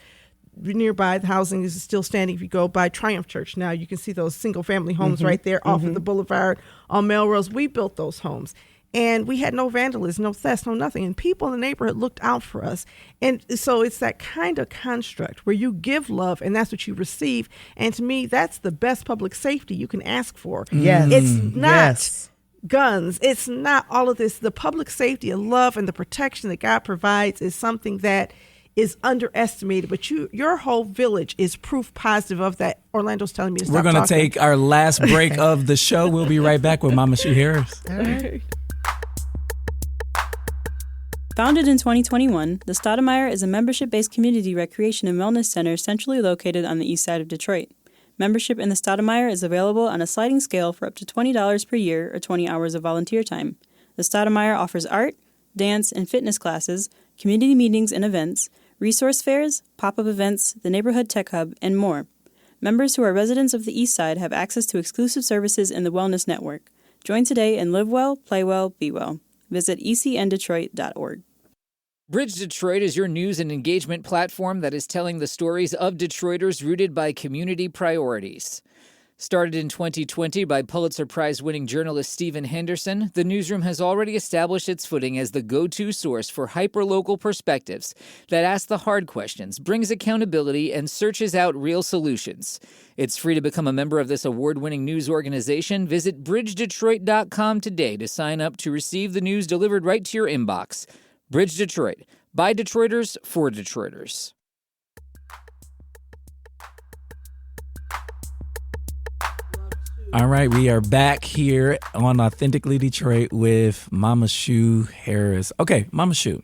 nearby. The housing is still standing. If you go by Triumph Church now, you can see those single-family homes right there off of the boulevard on Melrose. We built those homes. And we had no vandalism, no theft, no nothing. And people in the neighborhood looked out for us. And so it's that kind of construct where you give love and that's what you receive. And to me, that's the best public safety you can ask for. Yes. It's not guns. It's not all of this. The public safety and love and the protection that God provides is something that is underestimated, but your whole village is proof positive of that. Orlando's telling me to stop We're going to talking. take our last break of the show. We'll be right back with Mama Shu Harris. All right. Founded in 2021, the Stoudemire is a membership-based community recreation and wellness center centrally located on the east side of Detroit. Membership in the Stoudemire is available on a sliding scale for up to $20 per year or 20 hours of volunteer time. The Stoudemire offers art, dance, and fitness classes, community meetings and events, resource fairs, pop-up events, the Neighborhood Tech Hub, and more. Members who are residents of the East Side have access to exclusive services in the Wellness Network. Join today and live well, play well, be well. Visit ecndetroit.org. Bridge Detroit is your news and engagement platform that is telling the stories of Detroiters rooted by community priorities. Started in 2020 by Pulitzer Prize-winning journalist Stephen Henderson, the newsroom has already established its footing as the go-to source for hyper-local perspectives that ask the hard questions, brings accountability, and searches out real solutions. It's free to become a member of this award-winning news organization. Visit bridgedetroit.com today to sign up to receive the news delivered right to your inbox. Bridge Detroit, by Detroiters, for Detroiters. All right, we are back here on Authentically Detroit with Mama Shu Harris. Okay, Mama Shu,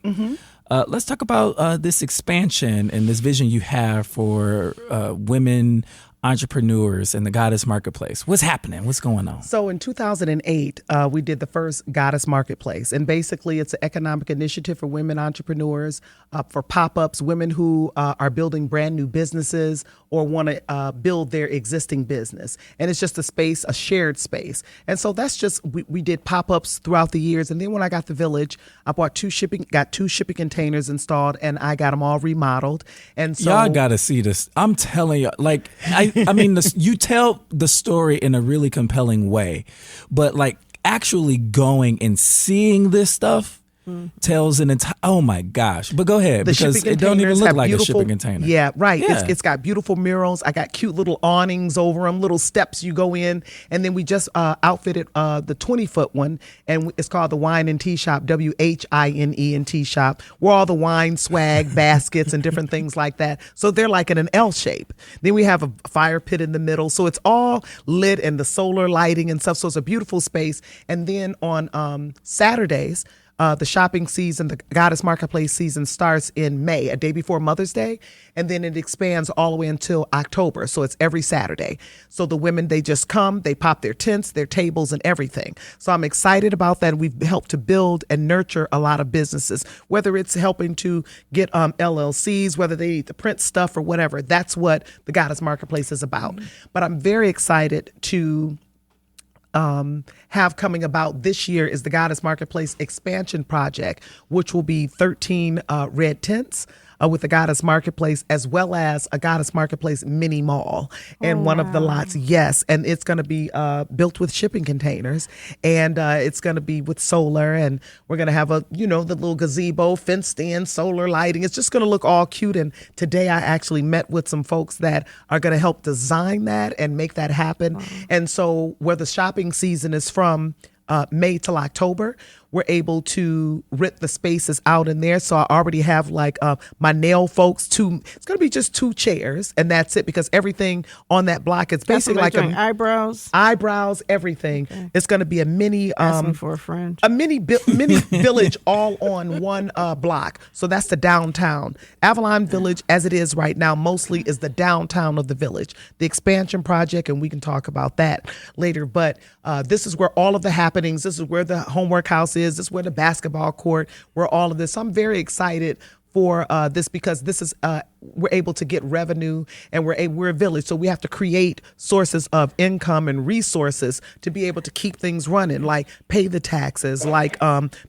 let's talk about this expansion and this vision you have for women entrepreneurs in the Goddess Marketplace. What's happening? What's going on? So in 2008, we did the first Goddess Marketplace. And basically, it's an economic initiative for women entrepreneurs, for pop-ups, women who are building brand new businesses or want to build their existing business. And it's just a space, a shared space. And so that's just, we did pop-ups throughout the years. And then when I got the village, I got two shipping containers installed, and I got them all remodeled. And so y'all got to see this. I'm telling you, like, I mean, you tell the story in a really compelling way, but like actually going and seeing this stuff tells an entire, oh my gosh. But go ahead, because it don't even look like a shipping container. Yeah, right. Yeah. It's got beautiful murals. I got cute little awnings over them, little steps you go in. And then we just outfitted the 20-foot one, and it's called the Whine and Tea Shop, WHINE and Tea Shop, where all the wine swag, baskets, and different things like that. So they're like in an L shape. Then we have a fire pit in the middle. So it's all lit and the solar lighting and stuff. So it's a beautiful space. And then on Saturdays, the shopping season, the Goddess Marketplace season starts in May, a day before Mother's Day, and then it expands all the way until October. So it's every Saturday. So the women, they just come, they pop their tents, their tables, and everything. So I'm excited about that. We've helped to build and nurture a lot of businesses, whether it's helping to get LLCs, whether they need to print stuff or whatever. That's what the Goddess Marketplace is about. But I'm very excited to have coming about this year is the Goddess Marketplace expansion project, which will be 13 red tents with the Goddess Marketplace, as well as a Goddess Marketplace mini mall in one of the lots. Yes, and it's going to be built with shipping containers, and it's going to be with solar, and we're going to have the little gazebo, fenced in, solar lighting. It's just going to look all cute. And today I actually met with some folks that are going to help design that and make that happen. And so where the shopping season is from May till October, we're able to rent the spaces out in there. So I already have like my nail folks, it's going to be just 2 chairs and that's it, because everything on that block, it's basically like eyebrows, everything. Okay. It's going to be a mini, asking for a friend, a mini village all on one block. So that's the downtown. Avalon Village, as it is right now, mostly is the downtown of the village. The expansion project, and we can talk about that later, but this is where all of the happenings, this is where the homework house is, this is where the basketball court, where all of this. So I'm very excited for this, because this is we're able to get revenue, and we're a village, so we have to create sources of income and resources to be able to keep things running, like pay the taxes, like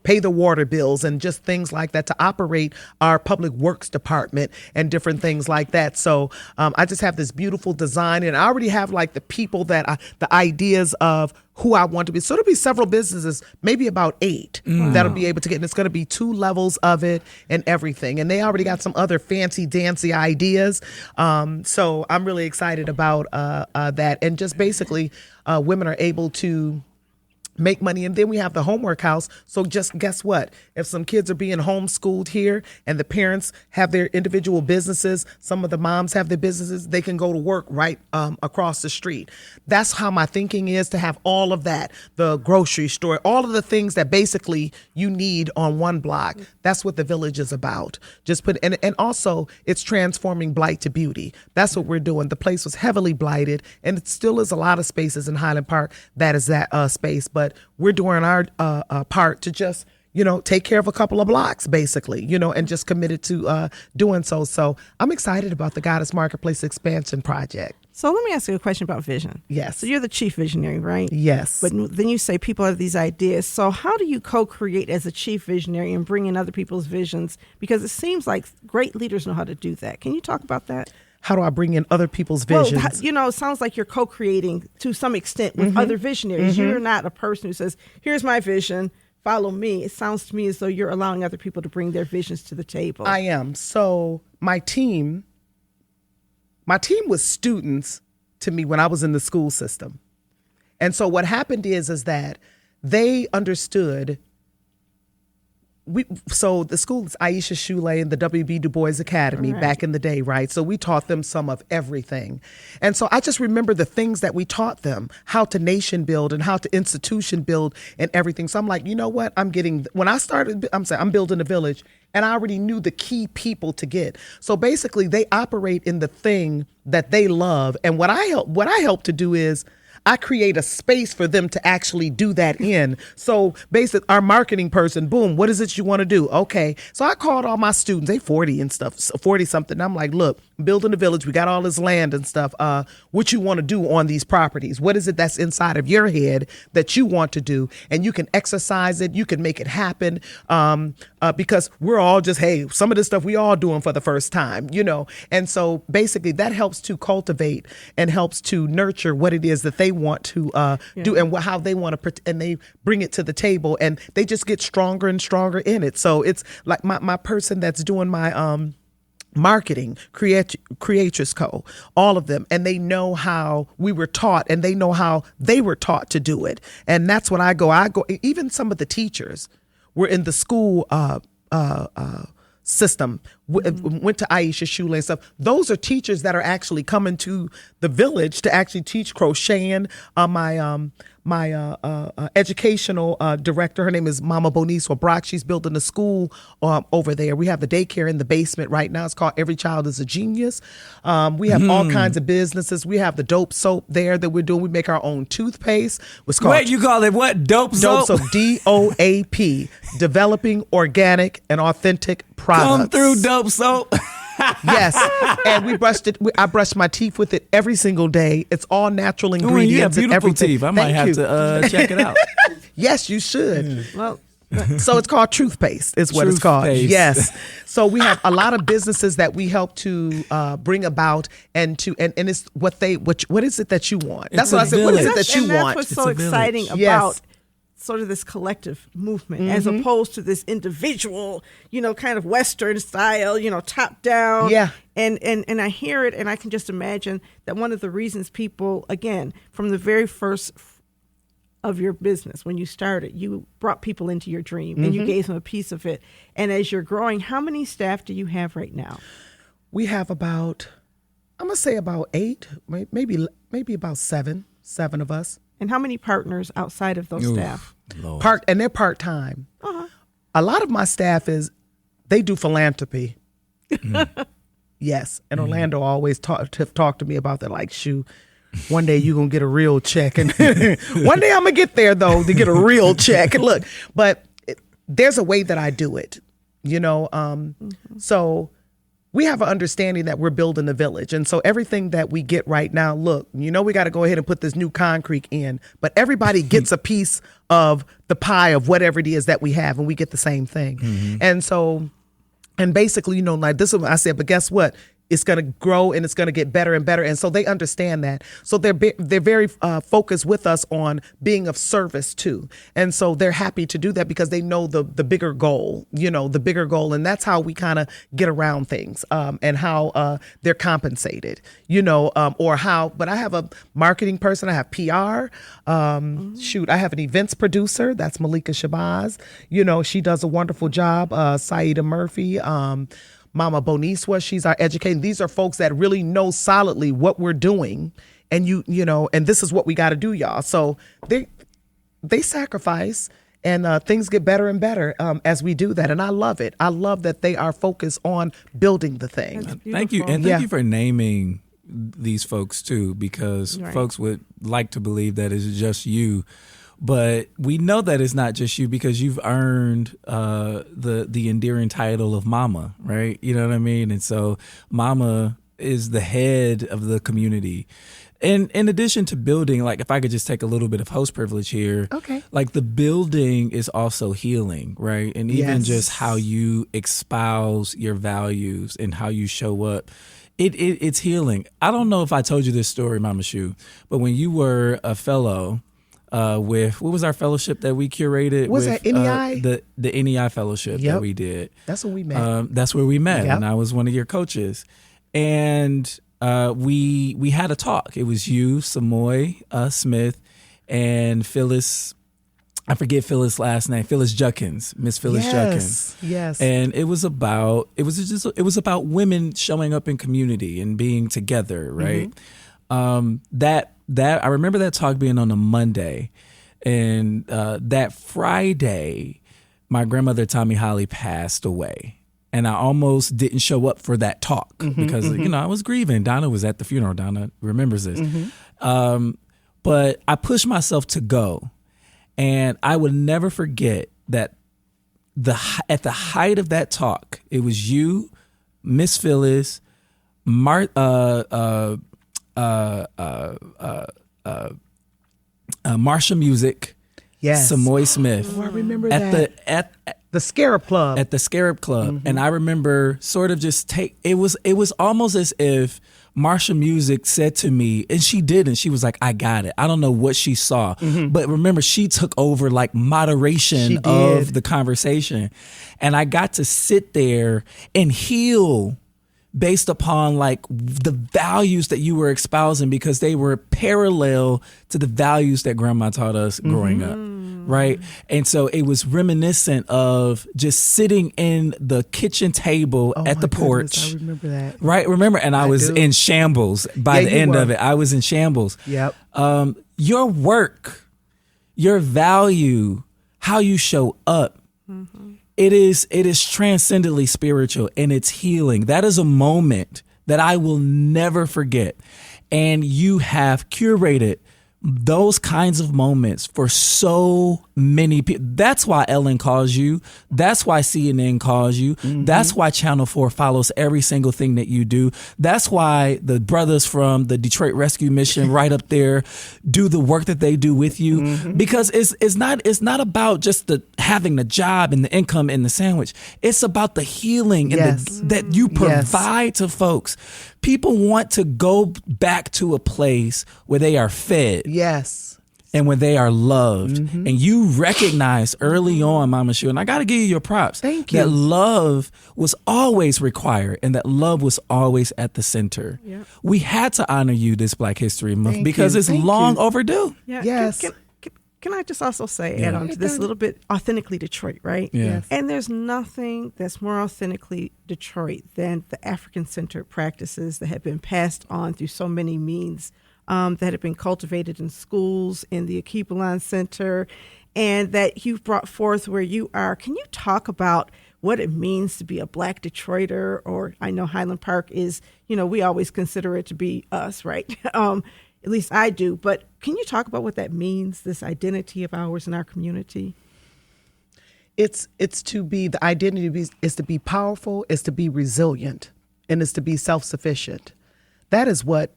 pay the water bills, and just things like that, to operate our public works department and different things like that. So I just have this beautiful design, and I already have like the people that the ideas of who I want to be. So it'll be several businesses, maybe about 8 that'll be able to get, and it's going to be 2 levels of it and everything. And they already got some other fancy dancy ideas. So I'm really excited about that. And just basically women are able to make money. And then we have the homework house. So just guess what? If some kids are being homeschooled here and the parents have their individual businesses, some of the moms have their businesses, they can go to work right across the street. That's how my thinking is, to have all of that, the grocery store, all of the things that basically you need on one block. That's what the village is about. And also it's transforming blight to beauty. That's what we're doing. The place was heavily blighted, and it still is a lot of spaces in Highland Park that is that space, but we're doing our part to just, take care of a couple of blocks, basically, and just committed to doing so. So I'm excited about the Goddess Marketplace expansion project. So let me ask you a question about vision. Yes. So you're the chief visionary, right? Yes. But then you say people have these ideas. So how do you co-create as a chief visionary and bring in other people's visions? Because it seems like great leaders know how to do that. Can you talk about that? How do I bring in other people's visions? Well, it sounds like you're co-creating to some extent with other visionaries. You're not a person who says, here's my vision, follow me. It sounds to me as though you're allowing other people to bring their visions to the table. I am. So my team was students to me when I was in the school system. And so what happened is that they understood. So the school is Aisha Shule and the W.B. Du Bois Academy back in the day, right? So we taught them some of everything. And so I just remember the things that we taught them, how to nation build and how to institution build and everything. So I'm like, you know what? I'm building a village, and I already knew the key people to get. So basically they operate in the thing that they love. And what I help to do is I create a space for them to actually do that in. So basically our marketing person, boom, what is it you want to do? Okay. So I called all my students, they 40 and stuff, 40 something. I'm like, look, building a village, we got all this land and stuff. What you want to do on these properties? What is it that's inside of your head that you want to do? And you can exercise it. You can make it happen. Because we're all just, hey, some of this stuff we all doing for the first time, And so basically that helps to cultivate and helps to nurture what it is that they want to do and how they want to, and they bring it to the table, and they just get stronger and stronger in it. So it's like my person that's doing my marketing, Creatress Co., all of them, and they know how we were taught, and they know how they were taught to do it. And that's what I go, even some of the teachers were in the school system, went to Aisha Shule and stuff. Those are teachers that are actually coming to the village to actually teach crocheting. My educational director, her name is Mama Boniswa Brock. She's building a school over there. We have the daycare in the basement right now. It's called Every Child is a Genius. We have all kinds of businesses. We have the dope soap there that we're doing. We make our own toothpaste. Wait, you call it what? Dope soap? Dope soap, DOAP, developing organic and authentic products. Come through, dope soap. Yes, and we brushed it. I brushed my teeth with it every single day. It's all natural ingredients. You have beautiful and everything. teeth. I might have to check it out. Yes, you should. Well, so it's called Truthpaste is what it's called. Yes. So we have a lot of businesses that we help to bring about and it's what is it that you want? That's what I said. What is it that you want? That's what's so exciting about sort of this collective movement as opposed to this individual, kind of Western style, top down. Yeah. And I hear it, and I can just imagine that one of the reasons people, again, from the very first of your business when you started. You brought people into your dream and you gave them a piece of it. And as you're growing, how many staff do you have right now? We have about, I'm going to say about 8, maybe about 7 of us. And how many partners outside of those staff? Lord. And they're part-time. A lot of my staff they do philanthropy. Yes. And Orlando always talk to me about that, like, Shu, one day you're going to get a real check. And one day I'm going to get there, though, to get a real check. And look, but there's a way that I do it, So we have an understanding that we're building a village. And so everything that we get right now, look, we got to go ahead and put this new concrete in. But everybody gets a piece of the pie of whatever it is that we have, and we get the same thing. And so, and basically, like this is what I said, but guess what? It's going to grow and it's going to get better and better. And so they understand that. So they're very focused with us on being of service too. And so they're happy to do that because they know the bigger goal, the bigger goal. And that's how we kind of get around things and how they're compensated, or how. But I have a marketing person. I have PR. I have an events producer. That's Malika Shabazz. She does a wonderful job. Saida Murphy. Mama Boniswa, she's our educator. These are folks that really know solidly what we're doing, and and this is what we got to do, y'all. So they sacrifice, and things get better and better as we do that, and I love it. I love that they are focused on building the thing. Thank you, and thank you for naming these folks too, because folks would like to believe that it's just you. But we know that it's not just you because you've earned the endearing title of Mama, right? You know what I mean? And so Mama is the head of the community. And in addition to building, like if I could just take a little bit of host privilege here, okay. Like the building is also healing, right? And even just how you espouse your values and how you show up. It's healing. I don't know if I told you this story, Mama Shu, but when you were a fellow, with what was our fellowship that we curated? Was with, that NEI? The NEI fellowship that we did. That's when we met. That's where we met, Yep. and I was one of your coaches. And we had a talk. It was you, Samoy Smith, and Phyllis. I forget Phyllis' last name. Phyllis Juckins, Miss Phyllis Juckins. Yes. And it was about women showing up in community and being together, right? That I remember that talk being on a Monday, and that Friday, my grandmother Tommy Holly passed away, and I almost didn't show up for that talk because I was grieving. Donna was at the funeral. Donna remembers this, but I pushed myself to go, and I would never forget that at the height of that talk, it was you, Miss Phyllis, Marsha Music, Samoy Smith. Oh, I remember that. At the Scarab Club. At the Scarab Club. And I remember sort of just it was almost as if Marsha Music said to me, and she did, and she was like, I got it. I don't know what she saw. But remember, she took over like moderation of the conversation. And I got to sit there and heal based upon like the values that you were espousing, because they were parallel to the values that grandma taught us growing up. Right. And so it was reminiscent of just sitting in the kitchen table at the porch. I remember that. Right. Remember. And I was in shambles by the end of it. I was in shambles. Yep. Your work, your value, how you show up. It is transcendently spiritual, and it's healing. That is a moment that I will never forget. And you have curated those kinds of moments for so many people. That's why Ellen calls you. That's why CNN calls you. That's why Channel 4 follows every single thing that you do. That's why the brothers from the Detroit Rescue Mission right up there do the work that they do with you. Because it's not about just the having the job and the income and the sandwich. It's about the healing and that you provide to folks. People want to go back to a place where they are fed. Yes. And where they are loved. And you recognize early on, Mama Shu, and I got to give you your props. Thank you. That love was always required, and that love was always at the center. Yep. We had to honor you this Black History Month because it's long overdue. Yeah. Yes. can I just also say, add on to this a little bit, Authentically Detroit, right? Yeah. And there's nothing that's more authentically Detroit than the African-centered practices that have been passed on through so many means that have been cultivated in schools, in the Akibalan Center, and that you've brought forth where you are. Can you talk about what it means to be a Black Detroiter? Or I know Highland Park is, we always consider it to be us, right? At least I do. But can you talk about what that means, this identity of ours in our community? It's to be, the identity is to be powerful, is to be resilient, and is to be self-sufficient. That is what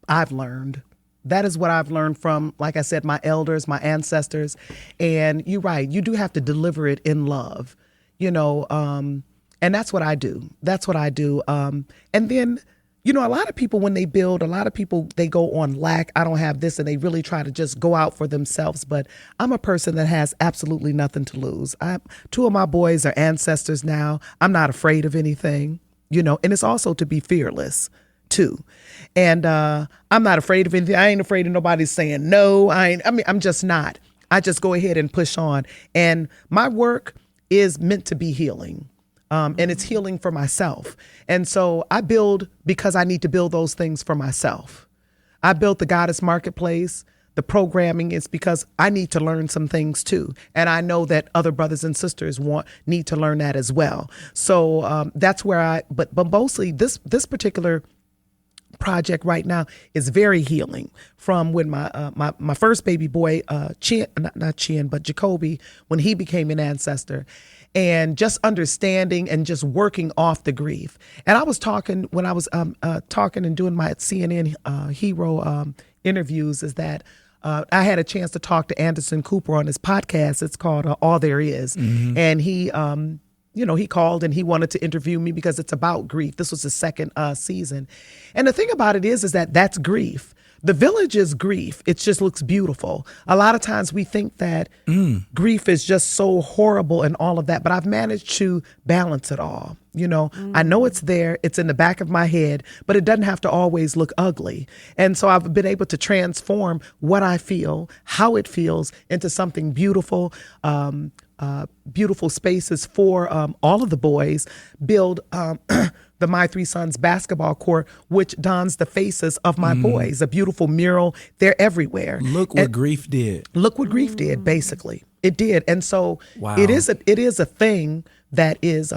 I've learned. That is what I've learned from, like I said, my elders, my ancestors. And you're right, you do have to deliver it in love, and that's what I do. That's what I do. And then, a lot of people, when they build, they go on lack. I don't have this, and they really try to just go out for themselves. But I'm a person that has absolutely nothing to lose. Two of my boys are ancestors now. I'm not afraid of anything, and it's also to be fearless too. And I'm not afraid of anything. I ain't afraid of nobody saying no. I'm just not. I just go ahead and push on. And my work is meant to be healing. And it's healing for myself. And so I build because I need to build those things for myself. I built the Goddess Marketplace. The programming is because I need to learn some things too. And I know that other brothers and sisters need to learn that as well. So that's where but mostly this particular project right now is very healing from when my first baby boy, Jacoby, when he became an ancestor. And just understanding and just working off the grief. And I was talking when I was talking and doing my CNN hero interviews, is that I had a chance to talk to Anderson Cooper on his podcast. It's called All There Is. Mm-hmm. And he, he called and he wanted to interview me because it's about grief. This was the second season. And the thing about it is that that's grief. The village is grief. It just looks beautiful. A lot of times we think that grief is just so horrible and all of that, but I've managed to balance it all. I know it's there. It's in the back of my head, but it doesn't have to always look ugly. And so I've been able to transform what I feel, how it feels, into something beautiful, beautiful spaces for all of the boys, build the My Three Sons basketball court, which dons the faces of my boys, a beautiful mural. They're everywhere. Look what grief did. Look what grief did, basically. It did. And so it is a thing that is,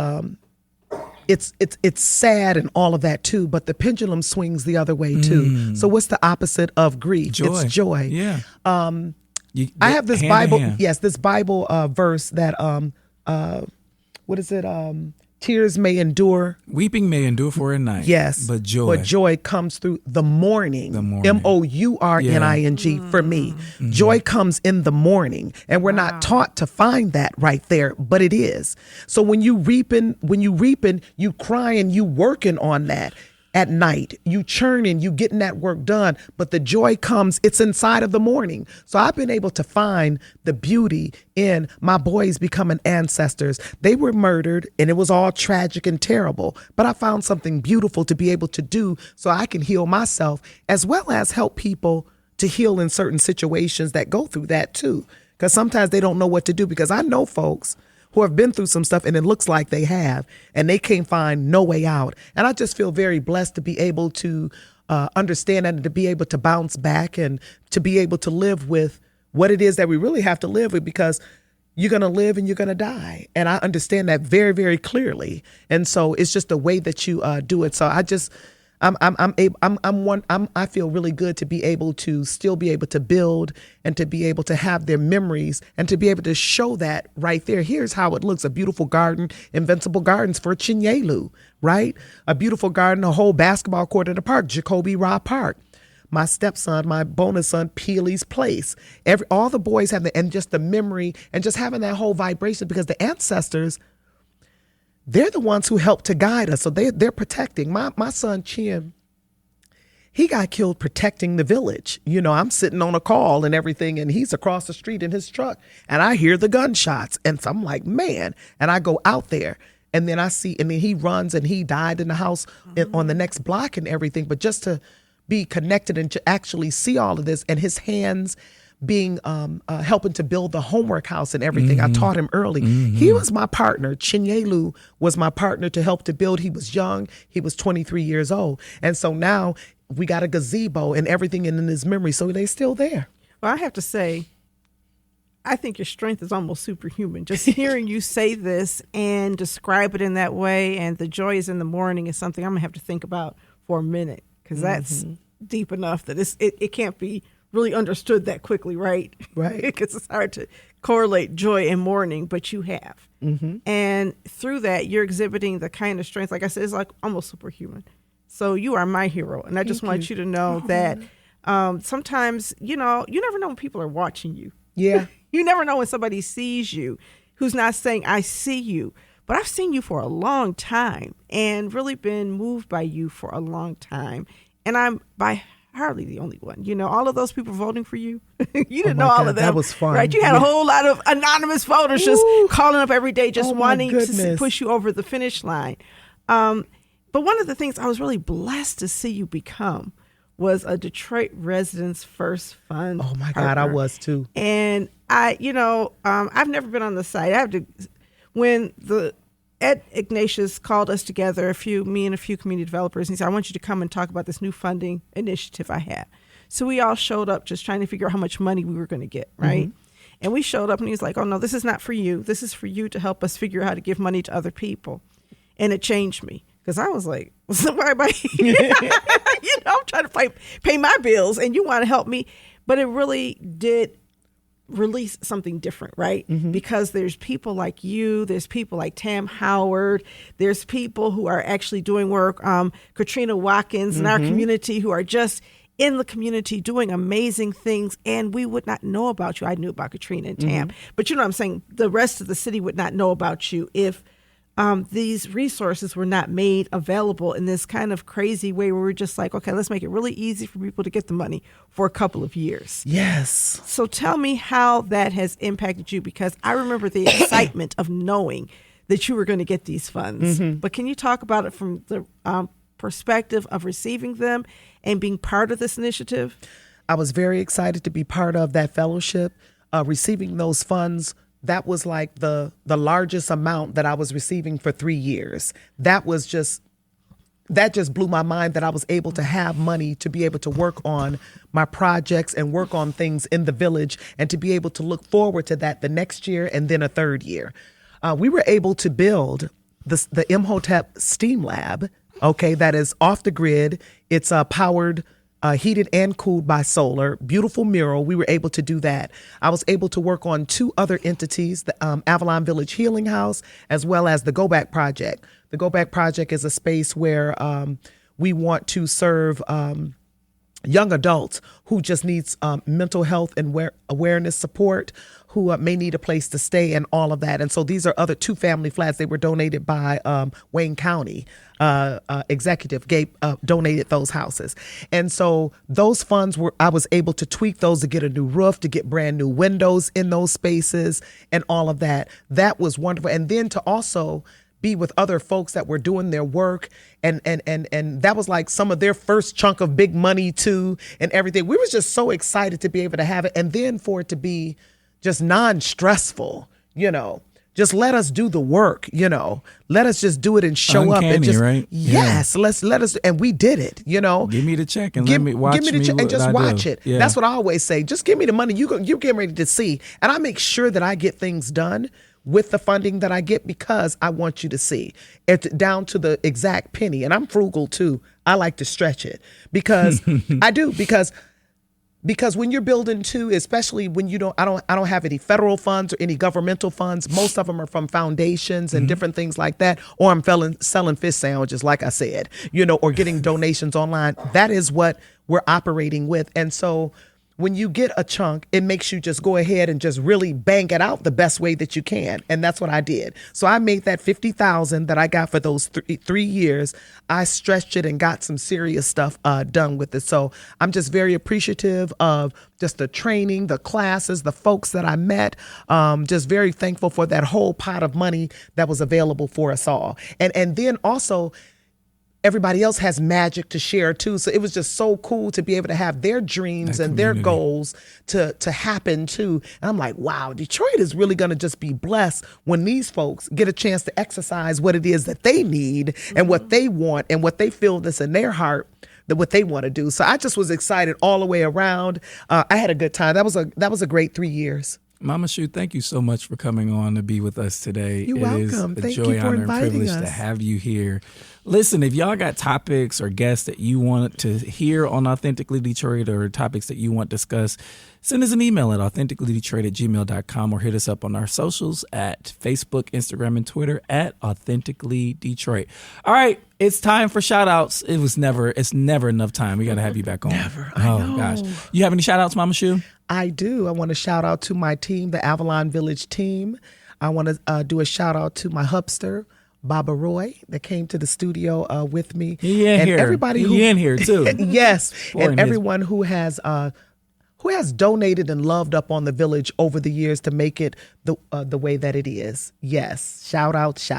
it's sad and all of that too, but the pendulum swings the other way too. So what's the opposite of grief? Joy. It's joy. Yeah. I have this Bible, this Bible verse that, what is it? Tears may endure. Weeping may endure for a night. Yes. But joy comes through the morning. Mourning. MOURNING for me. Mm-hmm. Joy comes in the morning. And we're not taught to find that right there, but it is. So when you reaping, you crying, you working on that. At night, you churning, you getting that work done, but the joy comes, it's inside of the morning. So I've been able to find the beauty in my boys becoming ancestors. They were murdered and it was all tragic and terrible, but I found something beautiful to be able to do so I can heal myself as well as help people to heal in certain situations that go through that too. Because sometimes they don't know what to do, because I know folks who have been through some stuff and it looks like they have, and they can't find no way out. And I just feel very blessed to be able to understand and to be able to bounce back and to be able to live with what it is that we really have to live with, because you're going to live and you're going to die. And I understand that very, very clearly. And so it's just the way that you do it. So I feel really good to be able to still be able to build and to be able to have their memories and to be able to show that right there. Here's how it looks: a beautiful garden, Invincible Gardens for Chinyelu, right? A beautiful garden, a whole basketball court in the park, Jacoby Ra Park. My stepson, my bonus son, Peely's Place. All the boys have and just the memory and just having that whole vibration, because the ancestors, they're the ones who help to guide us. So they're protecting. My son, Chim, he got killed protecting the village. I'm sitting on a call and everything, and he's across the street in his truck, and I hear the gunshots. And so I'm like, man. And I go out there, and then I see, and then he runs, and he died in the house on the next block and everything. But just to be connected and to actually see all of this, and his hands, being helping to build the homework house and everything. I taught him early. He was my partner. Chinyelu was my partner to help to build. He was young. He was 23 years old. And so now we got a gazebo and everything in his memory. So they're still there. Well, I have to say, I think your strength is almost superhuman. Just hearing you say this and describe it in that way, and the joy is in the morning, is something I'm going to have to think about for a minute, because that's deep enough that it can't be really understood that quickly, right? Right. Because it's hard to correlate joy and mourning, but you have. And through that, you're exhibiting the kind of strength, like I said, it's like almost superhuman. So you are my hero, and I just want you to know that sometimes, you never know when people are watching you. Yeah. You never know when somebody sees you who's not saying, I see you. But I've seen you for a long time and really been moved by you for a long time. And I'm by hardly the only one. All of those people voting for you, you didn't know all of them. That was fun. Right? You had a whole lot of anonymous voters just calling up every day, just wanting to push you over the finish line. But one of the things I was really blessed to see you become was a Detroit Residents First Fund. Oh my partner. God, I was too. And I've never been on the site. When Ed Ignatius called us together, me and a few community developers, and he said, I want you to come and talk about this new funding initiative I have. So we all showed up just trying to figure out how much money we were going to get, right? And we showed up and he was like, oh no, this is not for you. This is for you to help us figure out how to give money to other people. And it changed me. Because I was like, I'm trying to pay my bills and you want to help me. But it really did release something different, right? Because there's people like you, there's people like Tam Howard, there's people who are actually doing work, Katrina Watkins in our community, who are just in the community doing amazing things, and we would not know about you. I knew about Katrina and Tam, but you know what I'm saying? The rest of the city would not know about you if these resources were not made available in this kind of crazy way where we're just like, okay, let's make it really easy for people to get the money for a couple of years. Yes. So tell me how that has impacted you, because I remember the excitement of knowing that you were going to get these funds. But can you talk about it from the perspective of receiving them and being part of this initiative? I was very excited to be part of that fellowship, receiving those funds. That was like the largest amount that I was receiving for 3 years. That just blew my mind that I was able to have money to be able to work on my projects and work on things in the village, and to be able to look forward to that the next year and then a third year. We were able to build the Imhotep Steam Lab, okay, that is off the grid. It's powered, heated and cooled by solar. Beautiful mural. We were able to do that. I was able to work on 2 other entities, the Avalon Village Healing House, as well as the Go Back Project. The Go Back Project is a space where we want to serve young adults who just needs mental health and awareness support, who may need a place to stay and all of that. And so these are other 2 family flats. They were donated by Wayne County executive donated those houses. And so those funds I was able to tweak those to get a new roof, to get brand new windows in those spaces and all of that. That was wonderful. And then to also be with other folks that were doing their work, and that was like some of their first chunk of big money too, and everything. We were just so excited to be able to have it, and then for it to be just non-stressful, just let us do the work, let us just do it and show up and just, right? Yes, let us, and we did it, Give me the check and let me watch give me the check and just watch it. Yeah. That's what I always say. Just give me the money. You're getting ready to see, and I make sure that I get things done with the funding that I get, because I want you to see it down to the exact penny. And I'm frugal too. I like to stretch it because I do, because when you're building too, especially when I don't have any federal funds or any governmental funds. Most of them are from foundations and different things like that. Or I'm selling fish sandwiches, like I said, or getting donations online. That is what we're operating with. And so when you get a chunk, it makes you just go ahead and just really bang it out the best way that you can. And that's what I did. So I made that $50,000 that I got for those 3 years. I stretched it and got some serious stuff done with it. So I'm just very appreciative of just the training, the classes, the folks that I met. Just very thankful for that whole pot of money that was available for us all. And then also, everybody else has magic to share too. So it was just so cool to be able to have their dreams and their goals to happen too. And I'm like, wow, Detroit is really going to just be blessed when these folks get a chance to exercise what it is that they need and what they want and what they feel that's in their heart, that what they want to do. So I just was excited all the way around. I had a good time. That was a great 3 years. Mama Shu, thank you so much for coming on to be with us today. You're welcome. It is a Thank joy, you for honor, and inviting privilege us. to have you here. Listen, if y'all got topics or guests that you want to hear on Authentically Detroit or topics that you want discussed, send us an email at authenticallydetroit@gmail.com or hit us up on our socials at Facebook, Instagram, and Twitter at Authentically Detroit. All right, it's time for shout outs. It's never enough time. We got to have you back on. Never. I know. Gosh. You have any shout outs, Mama Shu? I do. I want to shout out to my team, the Avalon Village team. I want to do a shout out to my hubster, Baba Roy, that came to the studio with me. He in here. Everybody he in here too. Yes, and everyone who has donated and loved up on the village over the years to make it the way that it is. Yes, shout outs.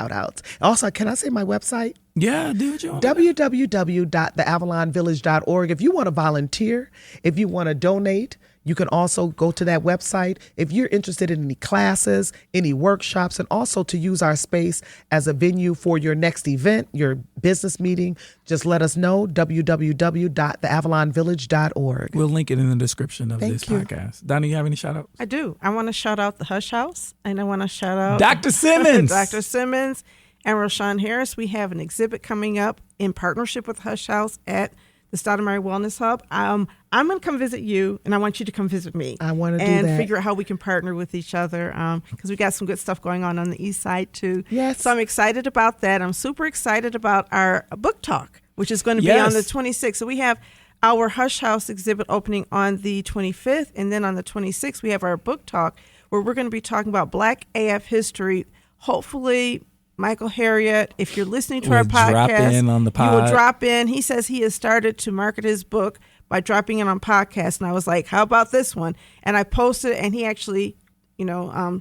Also, can I say my website? Yeah, do what you want. www.theavalonvillage.org. If you want to volunteer, if you want to donate, you can also go to that website. If you're interested in any classes, any workshops, and also to use our space as a venue for your next event, your business meeting, just let us know, www.theavalonvillage.org. We'll link it in the description of this Thank you. podcast. Donna, you have any shout outs? I do. I want to shout out the Hush House, and I want to shout out Dr. Simmons. Dr. Simmons and Rashawn Harris. We have an exhibit coming up in partnership with Hush House at the Stoudemire Wellness Hub. I'm going to come visit you, and I want you to come visit me. I want to do and that. figure out how we can partner with each other, because we got some good stuff going on the east side too. Yes. So I'm excited about that. I'm super excited about our book talk, which is going to be Yes. on the 26th. So we have our Hush House exhibit opening on the 25th, and then on the 26th we have our book talk where we're going to be talking about Black AF history. Hopefully, Michael Harriet, if you're listening to our podcast, drop in on the pod. You will drop in. He says he has started to market his book by dropping in on podcasts. And I was like, how about this one? And I posted, and he actually,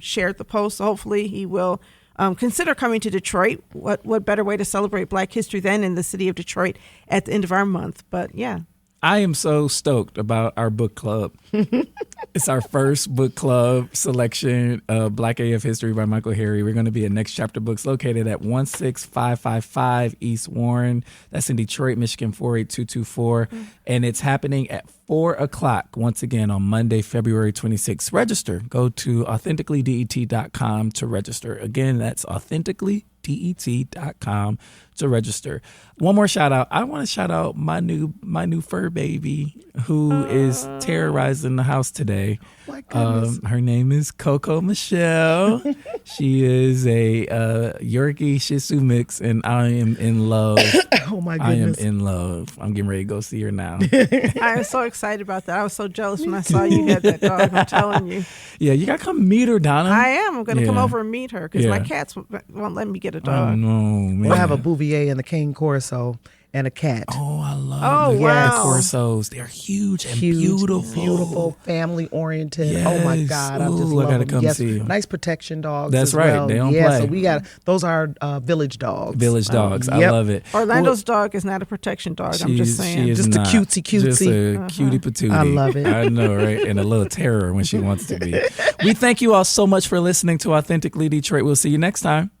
shared the post. So hopefully he will consider coming to Detroit. What better way to celebrate Black history than in the city of Detroit at the end of our month? But yeah. I am so stoked about our book club. It's our first book club selection of Black AF History by Michael Harry. We're going to be at Next Chapter Books, located at 16555 East Warren. That's in Detroit, Michigan, 48224. And it's happening at 4 o'clock, once again, on Monday, February 26th. Register. Go to authenticallydet.com to register. Again, that's authenticallydet.com to register. One more shout out. I want to shout out my new fur baby who is terrorizing the house today. My goodness. Her name is Coco Michelle. She is a Yorkie Shih Tzu mix, and I am in love. Oh my I am goodness. in love. I'm getting ready to go see her now. I am so excited about that. I was so jealous when I saw you had that dog. I'm telling you. Yeah, you gotta come meet her, Donna. I am. I'm going to come Yeah. over and meet her because my Yeah. cats won't let me get a Oh dog. no, man. We'll have a Bouvier and the Cane Corso and a cat. Oh, I love Oh, the wow. Corsos. They're huge and Huge, beautiful. family oriented. Oh my Yes. God, I just Ooh, I love gotta them. come Yes, see 'em. nice protection dogs. That's as right. well. They don't yeah, play. so we got those are village dogs. Village dogs. I Yep. love it. Orlando's dog is not a protection dog. I'm just saying. She is Just a not. cutesy. Just a cutie patootie. I love it. I know, right? And a little terror when she wants to be. We thank you all so much for listening to Authentically Detroit. We'll see you next time.